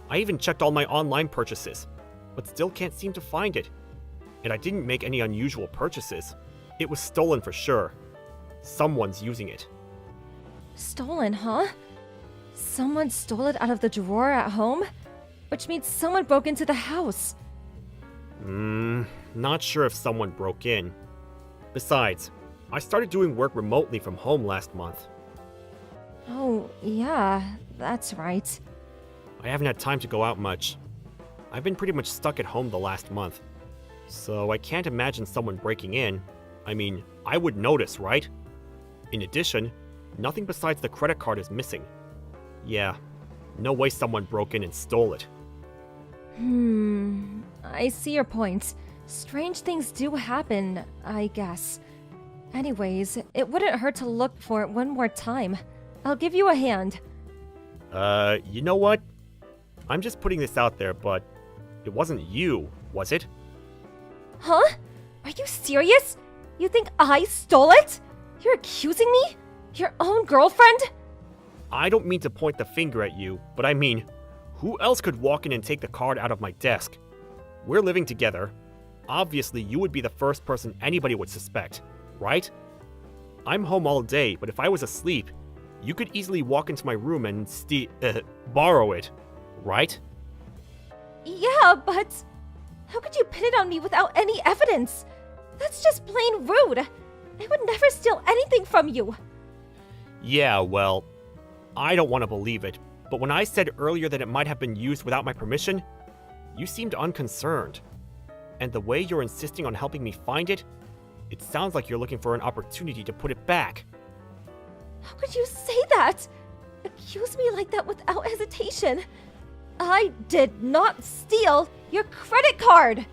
I even checked all my online purchases, but still can't seem to find it. And I didn't make any unusual purchases. It was stolen for sure. Someone's using it. Stolen, huh? Someone stole it out of the drawer at home? Which means someone broke into the house. Not sure if someone broke in. Besides, I started doing work remotely from home last month. Oh, yeah, that's right. I haven't had time to go out much. I've been pretty much stuck at home the last month. So I can't imagine someone breaking in. I mean, I would notice, right? In addition, nothing besides the credit card is missing. Yeah, no way someone broke in and stole it. I see your point. Strange things do happen, I guess. Anyways, it wouldn't hurt to look for it one more time. I'll give you a hand. You know what? I'm just putting this out there, but it wasn't you, was it? Huh? Are you serious? You think I stole it? You're accusing me? Your own girlfriend? I don't mean to point the finger at you, but I mean, who else could walk in and take the card out of my desk? We're living together. Obviously, you would be the first person anybody would suspect, right? I'm home all day, but if I was asleep, you could easily walk into my room and borrow it, right? Yeah, but how could you pin it on me without any evidence? That's just plain rude. I would never steal anything from you. Yeah, well, I don't want to believe it, but when I said earlier that it might have been used without my permission, you seemed unconcerned. And the way you're insisting on helping me find it, it sounds like you're looking for an opportunity to put it back. How could you say that? Accuse me like that without hesitation. I did not steal your credit card.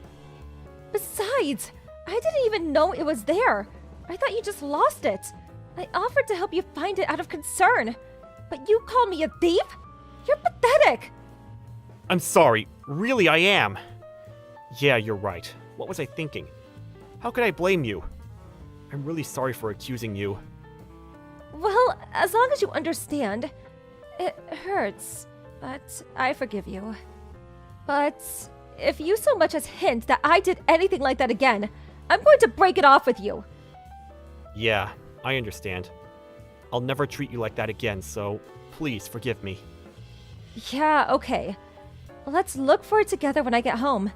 Besides, I didn't even know it was there. I thought you just lost it. I offered to help you find it out of concern. But you called me a thief? You're pathetic. I'm sorry, really I am. Yeah, you're right. What was I thinking? How could I blame you? I'm really sorry for accusing you. Well, as long as you understand, it hurts, but I forgive you. But if you so much as hint that I did anything like that again, I'm going to break it off with you. Yeah, I understand. I'll never treat you like that again, so please forgive me. Yeah, okay. Let's look for it together when I get home.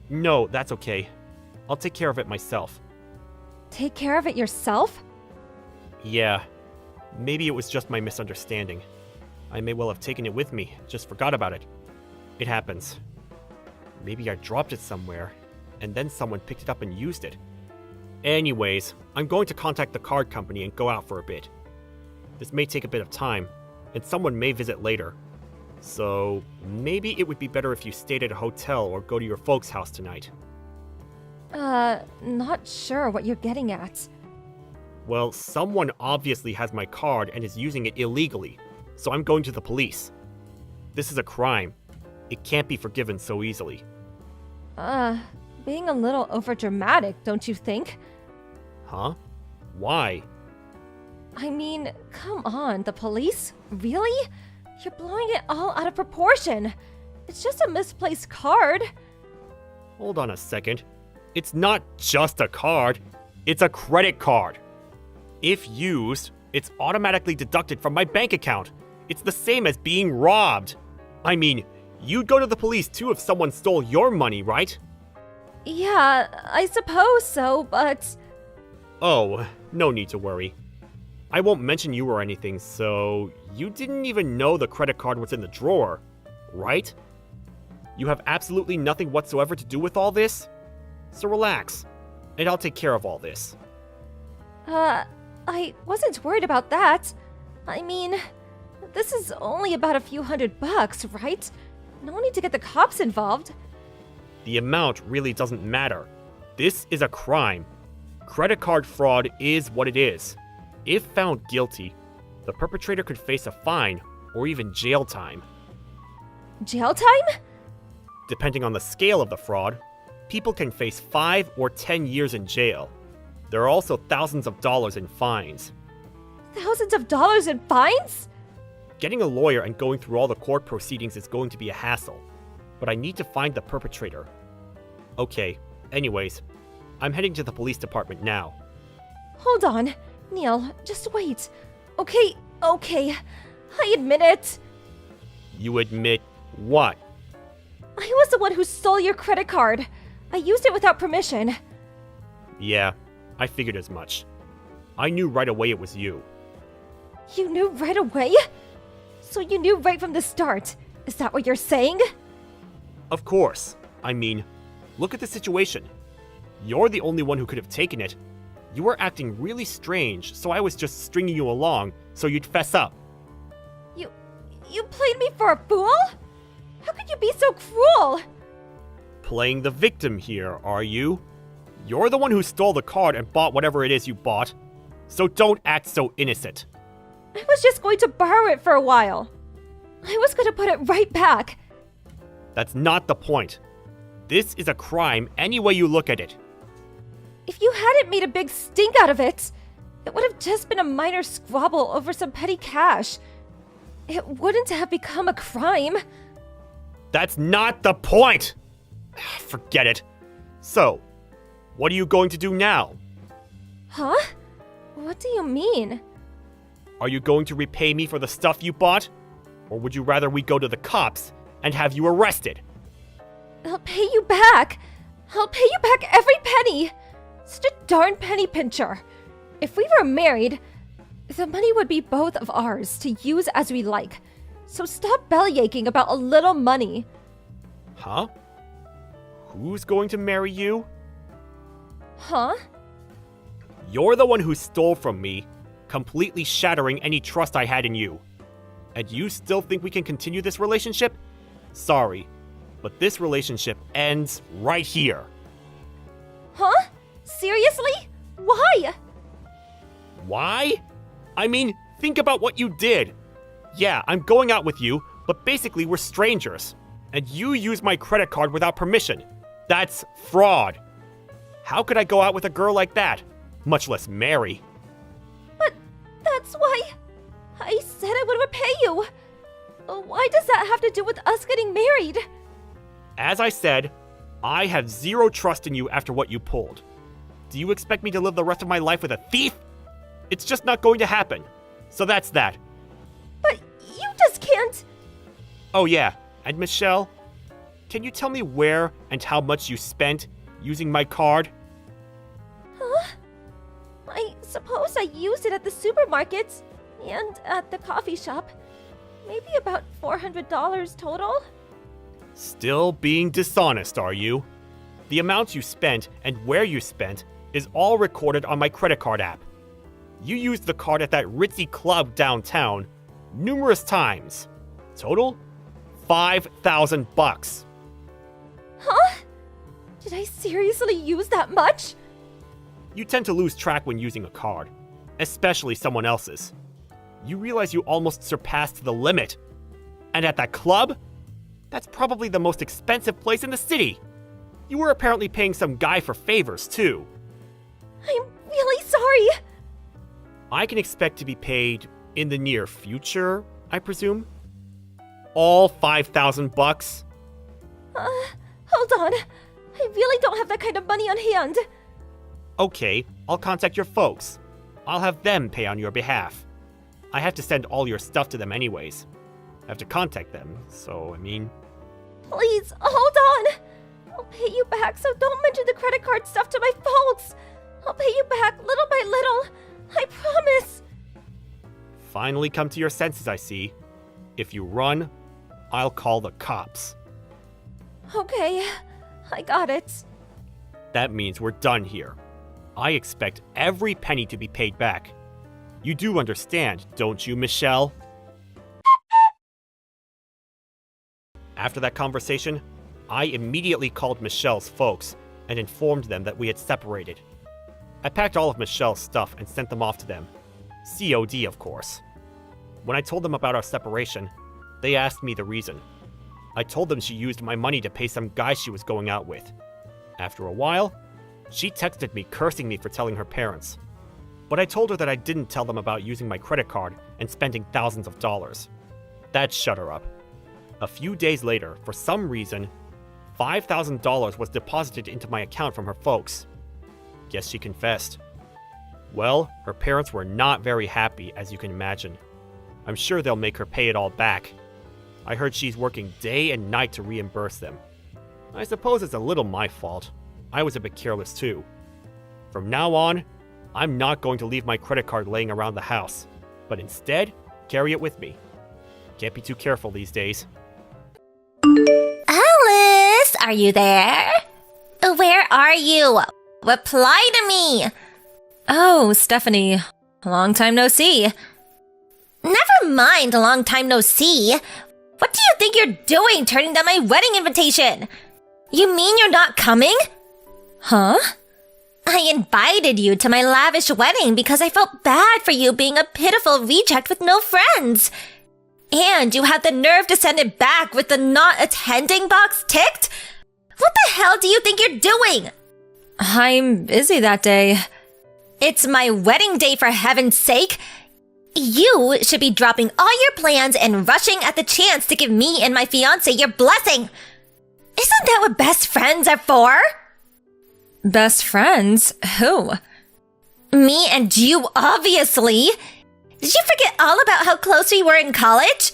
No, that's okay. I'll take care of it myself. Take care of it yourself? Yeah, maybe it was just my misunderstanding. I may well have taken it with me, just forgot about it. It happens. Maybe I dropped it somewhere, and then someone picked it up and used it. Anyways, I'm going to contact the card company and go out for a bit. This may take a bit of time, and someone may visit later. So, maybe it would be better if you stayed at a hotel or go to your folks' house tonight. Not sure what you're getting at. Well, someone obviously has my card and is using it illegally, so I'm going to the police. This is a crime. It can't be forgiven so easily. Being a little overdramatic, don't you think? Huh? Why? I mean, come on, the police? Really? You're blowing it all out of proportion. It's just a misplaced card. Hold on a second. It's not just a card, it's a credit card. If used, it's automatically deducted from my bank account. It's the same as being robbed. I mean, you'd go to the police too if someone stole your money, right? Yeah, I suppose so, but. Oh, no need to worry. I won't mention you or anything, so you didn't even know the credit card was in the drawer, right? You have absolutely nothing whatsoever to do with all this? So relax, and I'll take care of all this. I wasn't worried about that. I mean, this is only about a few $100, right? No need to get the cops involved. The amount really doesn't matter. This is a crime. Credit card fraud is what it is. If found guilty, the perpetrator could face a fine or even jail time. Jail time? Depending on the scale of the fraud, people can face 5 or 10 years in jail. There are also thousands of dollars in fines. Thousands of dollars in fines? Getting a lawyer and going through all the court proceedings is going to be a hassle, but I need to find the perpetrator. Okay, anyways, I'm heading to the police department now. Hold on. Neil, just wait. Okay. I admit it. You admit what? I was the one who stole your credit card. I used it without permission. Yeah, I figured as much. I knew right away it was you. You knew right away? So you knew right from the start. Is that what you're saying? Of course. I mean, look at the situation. You're the only one who could have taken it. You were acting really strange, so I was just stringing you along so you'd fess up. You played me for a fool? How could you be so cruel? Playing the victim here, are you? You're the one who stole the card and bought whatever it is you bought. So don't act so innocent. I was just going to borrow it for a while. I was going to put it right back. That's not the point. This is a crime any way you look at it. If you hadn't made a big stink out of it, it would have just been a minor squabble over some petty cash. It wouldn't have become a crime. That's not the point! Forget it. So, what are you going to do now? Huh? What do you mean? Are you going to repay me for the stuff you bought? Or would you rather we go to the cops and have you arrested? I'll pay you back. I'll pay you back every penny. Such a darn penny pincher. If we were married, the money would be both of ours to use as we like. So stop bellyaching about a little money. Huh? Who's going to marry you? Huh? You're the one who stole from me, completely shattering any trust I had in you. And you still think we can continue this relationship? Sorry, but this relationship ends right here. Huh? Seriously? Why? Why? I mean, think about what you did. Yeah, I'm going out with you, but basically we're strangers. And you used my credit card without permission. That's fraud. How could I go out with a girl like that? Much less marry. But that's why I said I would repay you. Why does that have to do with us getting married? As I said, I have zero trust in you after what you pulled. Do you expect me to live the rest of my life with a thief? It's just not going to happen. So that's that. But you just can't. Oh yeah, and Michelle, can you tell me where and how much you spent using my card? Huh? I suppose I used it at the supermarket and at the coffee shop. Maybe about $400 total. Still being dishonest, are you? The amounts you spent and where you spent is all recorded on my credit card app. You used the card at that ritzy club downtown numerous times. Total? $5,000. Huh? Did I seriously use that much? You tend to lose track when using a card, especially someone else's. You realize you almost surpassed the limit. And at that club? That's probably the most expensive place in the city. You were apparently paying some guy for favors, too. I'm really sorry. I can expect to be paid in the near future, I presume? All $5,000? Hold on. I really don't have that kind of money on hand. Okay, I'll contact your folks. I'll have them pay on your behalf. I have to send all your stuff to them anyways. I have to contact them, so I mean... Please, hold on. I'll pay you back, so don't mention the credit card stuff to my folks. I'll pay you back little by little. I promise. Finally come to your senses, I see. If you run, I'll call the cops. Okay, I got it. That means we're done here. I expect every penny to be paid back. You do understand, don't you, Michelle? After that conversation, I immediately called Michelle's folks and informed them that we had separated. I packed all of Michelle's stuff and sent them off to them. COD, of course. When I told them about our separation, they asked me the reason. I told them she used my money to pay some guy she was going out with. After a while, she texted me cursing me for telling her parents. But I told her that I didn't tell them about using my credit card and spending thousands of dollars. That shut her up. A few days later, for some reason, $5,000 was deposited into my account from her folks. Guess she confessed. Well, her parents were not very happy, as you can imagine. I'm sure they'll make her pay it all back. I heard she's working day and night to reimburse them. I suppose it's a little my fault. I was a bit careless too. From now on, I'm not going to leave my credit card laying around the house, but instead, carry it with me. Can't be too careful these days. Alice, are you there? Where are you? Reply to me. Oh, Stephanie, long time no see. Never mind a long time no see. What do you think you're doing turning down my wedding invitation? You mean you're not coming? Huh? I invited you to my lavish wedding because I felt bad for you being a pitiful reject with no friends. And you had the nerve to send it back with the not attending box ticked? What the hell do you think you're doing? I'm busy that day. It's my wedding day, for heaven's sake. You should be dropping all your plans and rushing at the chance to give me and my fiancé your blessing. Isn't that what best friends are for? Best friends? Who? Me and you, obviously. Did you forget all about how close we were in college?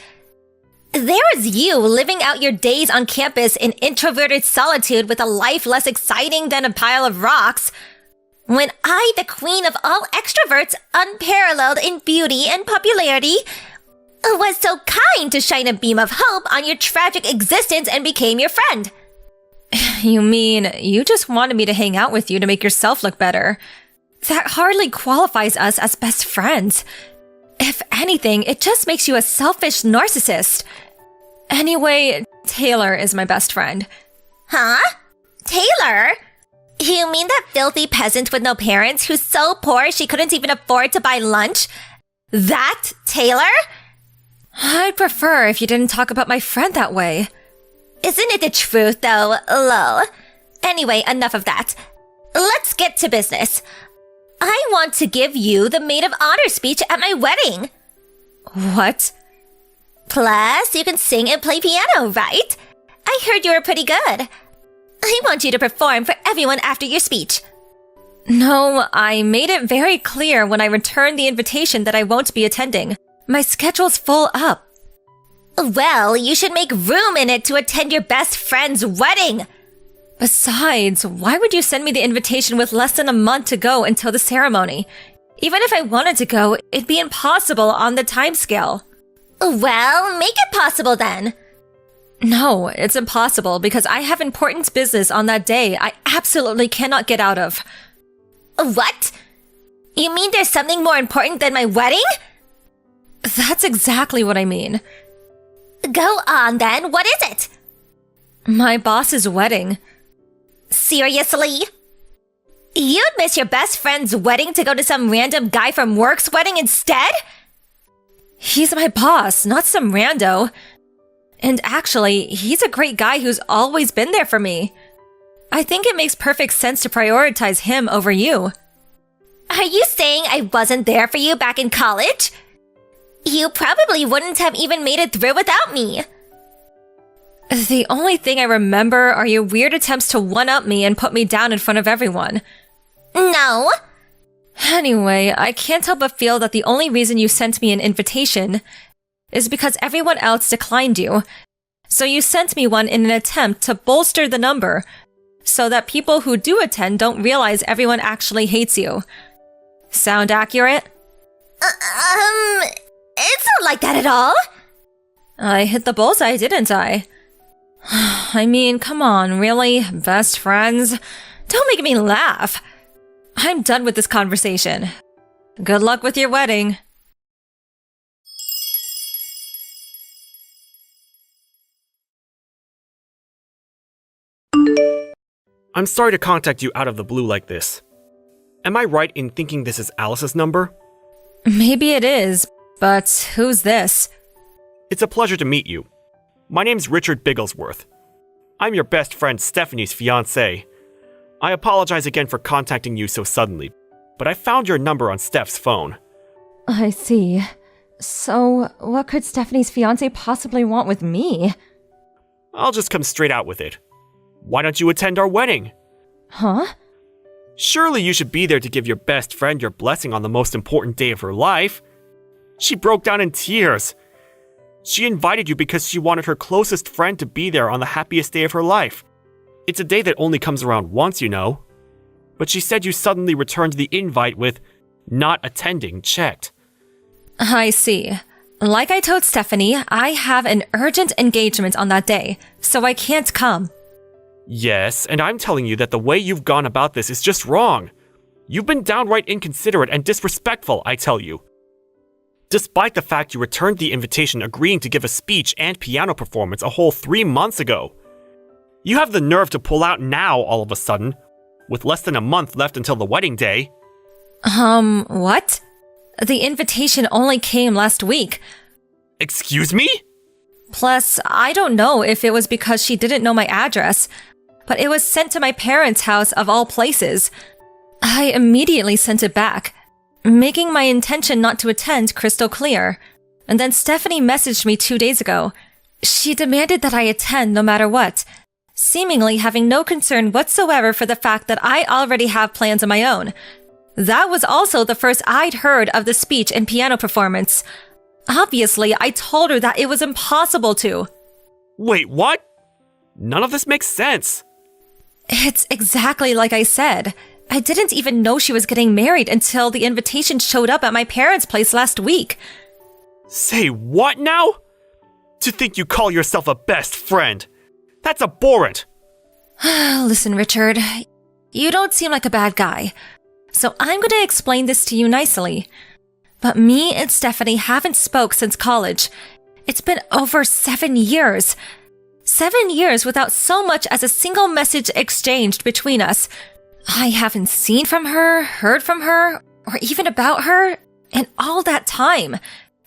There was you living out your days on campus in introverted solitude with a life less exciting than a pile of rocks. When I, the queen of all extroverts, unparalleled in beauty and popularity, was so kind to shine a beam of hope on your tragic existence and became your friend. You mean you just wanted me to hang out with you to make yourself look better? That hardly qualifies us as best friends. If anything, it just makes you a selfish narcissist. Anyway, Taylor is my best friend. Huh? Taylor? You mean that filthy peasant with no parents who's so poor she couldn't even afford to buy lunch? That Taylor? I'd prefer if you didn't talk about my friend that way. Isn't it the truth, though? Lol. Anyway, enough of that. Let's get to business. I want to give you the maid of honor speech at my wedding. What? Plus, you can sing and play piano, right? I heard you were pretty good. I want you to perform for everyone after your speech. No, I made it very clear when I returned the invitation that I won't be attending. My schedule's full up. Well, you should make room in it to attend your best friend's wedding. Besides, why would you send me the invitation with less than a month to go until the ceremony? Even if I wanted to go, it'd be impossible on the timescale. Well, make it possible then. No, it's impossible because I have important business on that day I absolutely cannot get out of. What? You mean there's something more important than my wedding? That's exactly what I mean. Go on then, what is it? My boss's wedding. Seriously? You'd miss your best friend's wedding to go to some random guy from work's wedding instead? He's my boss, not some rando. And actually, he's a great guy who's always been there for me. I think it makes perfect sense to prioritize him over you. Are you saying I wasn't there for you back in college? You probably wouldn't have even made it through without me. The only thing I remember are your weird attempts to one-up me and put me down in front of everyone. No. Anyway, I can't help but feel that the only reason you sent me an invitation is because everyone else declined you. So you sent me one in an attempt to bolster the number, so that people who do attend don't realize everyone actually hates you. Sound accurate? It's not like that at all. I hit the bullseye, didn't I? I mean, come on, really? Best friends? Don't make me laugh. I'm done with this conversation. Good luck with your wedding. I'm sorry to contact you out of the blue like this. Am I right in thinking this is Alice's number? Maybe it is, but who's this? It's a pleasure to meet you. My name's Richard Bigglesworth. I'm your best friend Stephanie's fiancé. I apologize again for contacting you so suddenly, but I found your number on Steph's phone. I see. So, what could Stephanie's fiancé possibly want with me? I'll just come straight out with it. Why don't you attend our wedding? Huh? Surely you should be there to give your best friend your blessing on the most important day of her life. She broke down in tears. She invited you because she wanted her closest friend to be there on the happiest day of her life. It's a day that only comes around once, you know. But she said you suddenly returned the invite with not attending checked. I see. Like I told Stephanie, I have an urgent engagement on that day, so I can't come. Yes, and I'm telling you that the way you've gone about this is just wrong. You've been downright inconsiderate and disrespectful, I tell you. Despite the fact you returned the invitation agreeing to give a speech and piano performance a whole 3 months ago. You have the nerve to pull out now all of a sudden, with less than a month left until the wedding day. What? The invitation only came last week. Excuse me? Plus, I don't know if it was because she didn't know my address, but it was sent to my parents' house of all places. I immediately sent it back, making my intention not to attend crystal clear. And then Stephanie messaged me 2 days ago. She demanded that I attend no matter what, seemingly having no concern whatsoever for the fact that I already have plans of my own. That was also the first I'd heard of the speech and piano performance. Obviously, I told her that it was impossible to. Wait, what? None of this makes sense. It's exactly like I said. I didn't even know she was getting married until the invitation showed up at my parents' place last week. Say what now? To think you call yourself a best friend. That's abhorrent. Listen, Richard, you don't seem like a bad guy, so I'm going to explain this to you nicely. But me and Stephanie haven't spoke since college. It's been over 7 years. 7 years without so much as a single message exchanged between us. I haven't seen from her, heard from her, or even about her in all that time.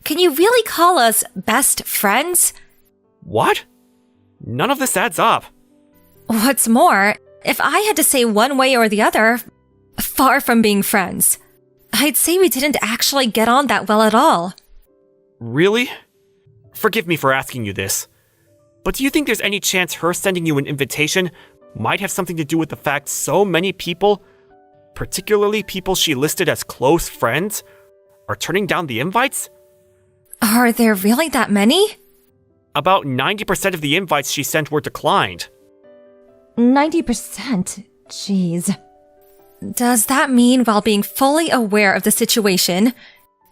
Can you really call us best friends? What? None of this adds up. What's more, if I had to say one way or the other, far from being friends, I'd say we didn't actually get on that well at all. Really? Forgive me for asking you this, but do you think there's any chance her sending you an invitation might have something to do with the fact so many people, particularly people she listed as close friends, are turning down the invites? Are there really that many? About 90% of the invites she sent were declined. 90%? Jeez. Does that mean, while being fully aware of the situation,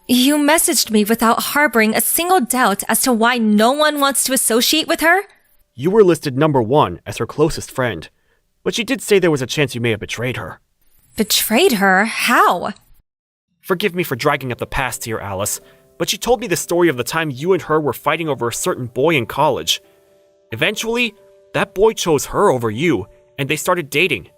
you messaged me without harboring a single doubt as to why no one wants to associate with her? You were listed number 1 as her closest friend, but she did say there was a chance you may have betrayed her. Betrayed her? How? Forgive me for dragging up the past here, Alice, but she told me the story of the time you and her were fighting over a certain boy in college. Eventually, that boy chose her over you, and they started dating.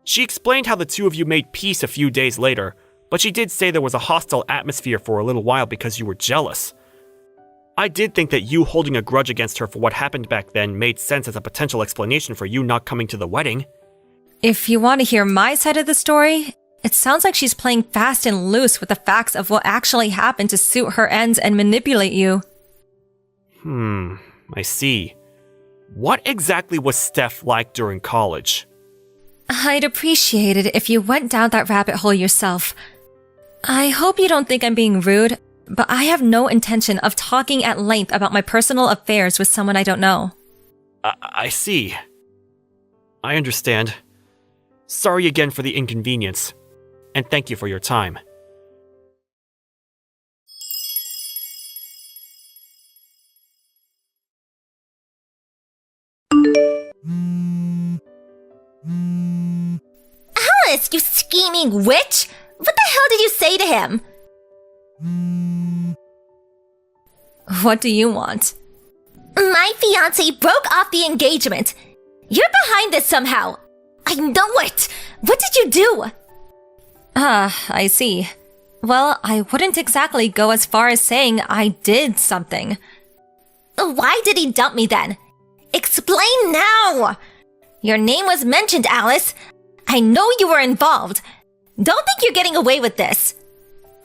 She explained how the two of you made peace a few days later, but she did say there was a hostile atmosphere for a little while because you were jealous. I did think that you holding a grudge against her for what happened back then made sense as a potential explanation for you not coming to the wedding. If you want to hear my side of the story, it sounds like she's playing fast and loose with the facts of what actually happened to suit her ends and manipulate you. I see. What exactly was Steph like during college? I'd appreciate it if you went down that rabbit hole yourself. I hope you don't think I'm being rude, but I have no intention of talking at length about my personal affairs with someone I don't know. I see. I understand. Sorry again for the inconvenience. And thank you for your time. Alice, you scheming witch! What the hell did you say to him? What do you want? My fiance broke off the engagement. You're behind this somehow. I know it. What did you do? I see. Well, I wouldn't exactly go as far as saying I did something. Why did he dump me then? Explain now! Your name was mentioned, Alice. I know you were involved. Don't think you're getting away with this.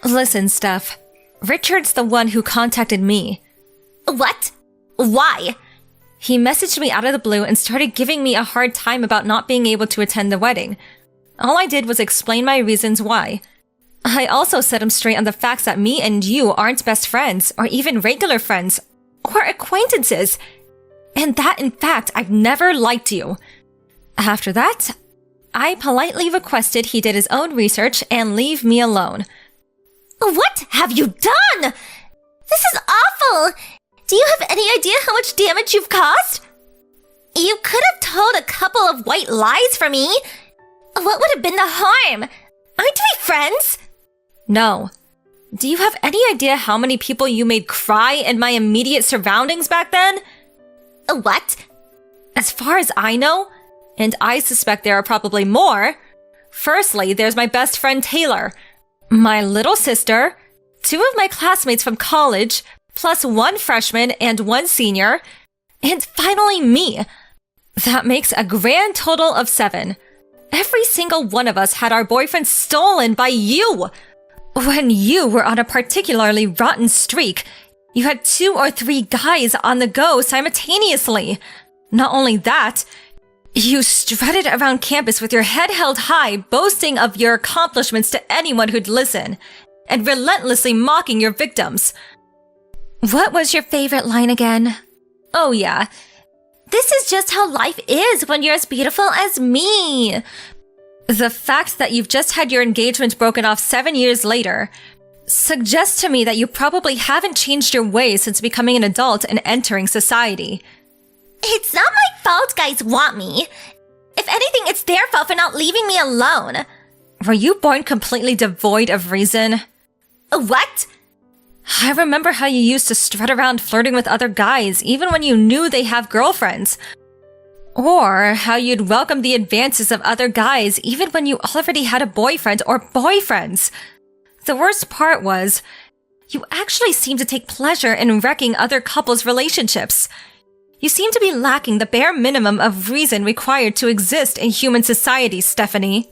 Listen, Steph. Richard's the one who contacted me. What? Why? He messaged me out of the blue and started giving me a hard time about not being able to attend the wedding. All I did was explain my reasons why. I also set him straight on the facts that me and you aren't best friends, or even regular friends, or acquaintances. And that, in fact, I've never liked you. After that, I politely requested he did his own research and leave me alone. What have you done? This is awful! Do you have any idea how much damage you've caused? You could have told a couple of white lies for me. What would have been the harm? Aren't we friends? No. Do you have any idea how many people you made cry in my immediate surroundings back then? What? As far as I know, and I suspect there are probably more, firstly, there's my best friend Taylor, my little sister, 2 of my classmates from college, plus 1 freshman and 1 senior, and finally me. That makes a grand total of 7. Every single one of us had our boyfriends stolen by you. When you were on a particularly rotten streak, you had 2 or 3 guys on the go simultaneously. Not only that, you strutted around campus with your head held high, boasting of your accomplishments to anyone who'd listen, and relentlessly mocking your victims. What was your favorite line again? Oh yeah. This is just how life is when you're as beautiful as me. The fact that you've just had your engagement broken off 7 years later suggests to me that you probably haven't changed your ways since becoming an adult and entering society. It's not my fault guys want me. If anything, it's their fault for not leaving me alone. Were you born completely devoid of reason? What? I remember how you used to strut around flirting with other guys even when you knew they have girlfriends. Or how you'd welcome the advances of other guys even when you already had a boyfriend or boyfriends. The worst part was, you actually seemed to take pleasure in wrecking other couples' relationships. You seem to be lacking the bare minimum of reason required to exist in human society, Stephanie.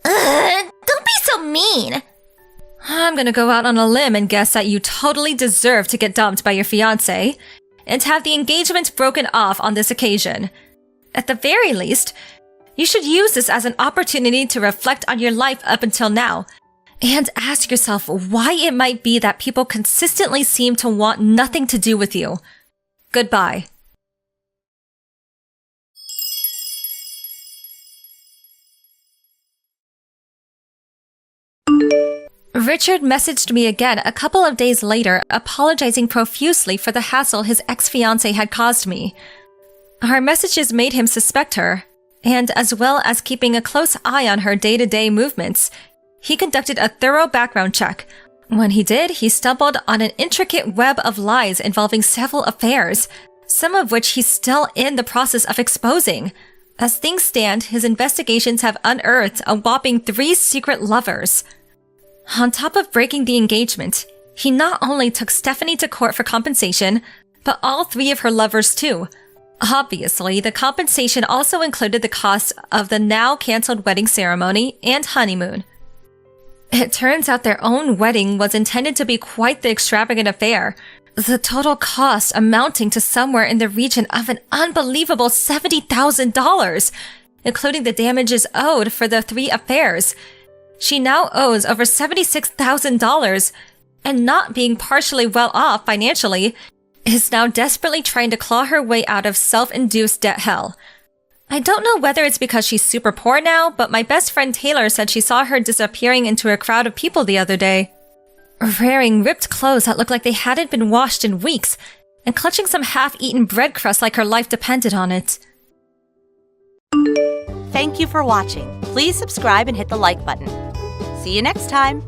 Don't be so mean. I'm gonna go out on a limb and guess that you totally deserve to get dumped by your fiancé and have the engagement broken off on this occasion. At the very least, you should use this as an opportunity to reflect on your life up until now and ask yourself why it might be that people consistently seem to want nothing to do with you. Goodbye. Richard messaged me again a couple of days later, apologizing profusely for the hassle his ex-fiancée had caused me. Our messages made him suspect her, and as well as keeping a close eye on her day-to-day movements, he conducted a thorough background check. When he did, he stumbled on an intricate web of lies involving several affairs, some of which he's still in the process of exposing. As things stand, his investigations have unearthed a whopping 3 secret lovers. On top of breaking the engagement, he not only took Stephanie to court for compensation, but all 3 of her lovers too. Obviously, the compensation also included the cost of the now cancelled wedding ceremony and honeymoon. It turns out their own wedding was intended to be quite the extravagant affair, the total cost amounting to somewhere in the region of an unbelievable $70,000, including the damages owed for the 3 affairs. She now owes over $76,000, and not being partially well off financially, is now desperately trying to claw her way out of self-induced debt hell. I don't know whether it's because she's super poor now, but my best friend Taylor said she saw her disappearing into a crowd of people the other day. Wearing ripped clothes that looked like they hadn't been washed in weeks, and clutching some half-eaten bread crust like her life depended on it. Thank you for watching. Please subscribe and hit the like button. See you next time!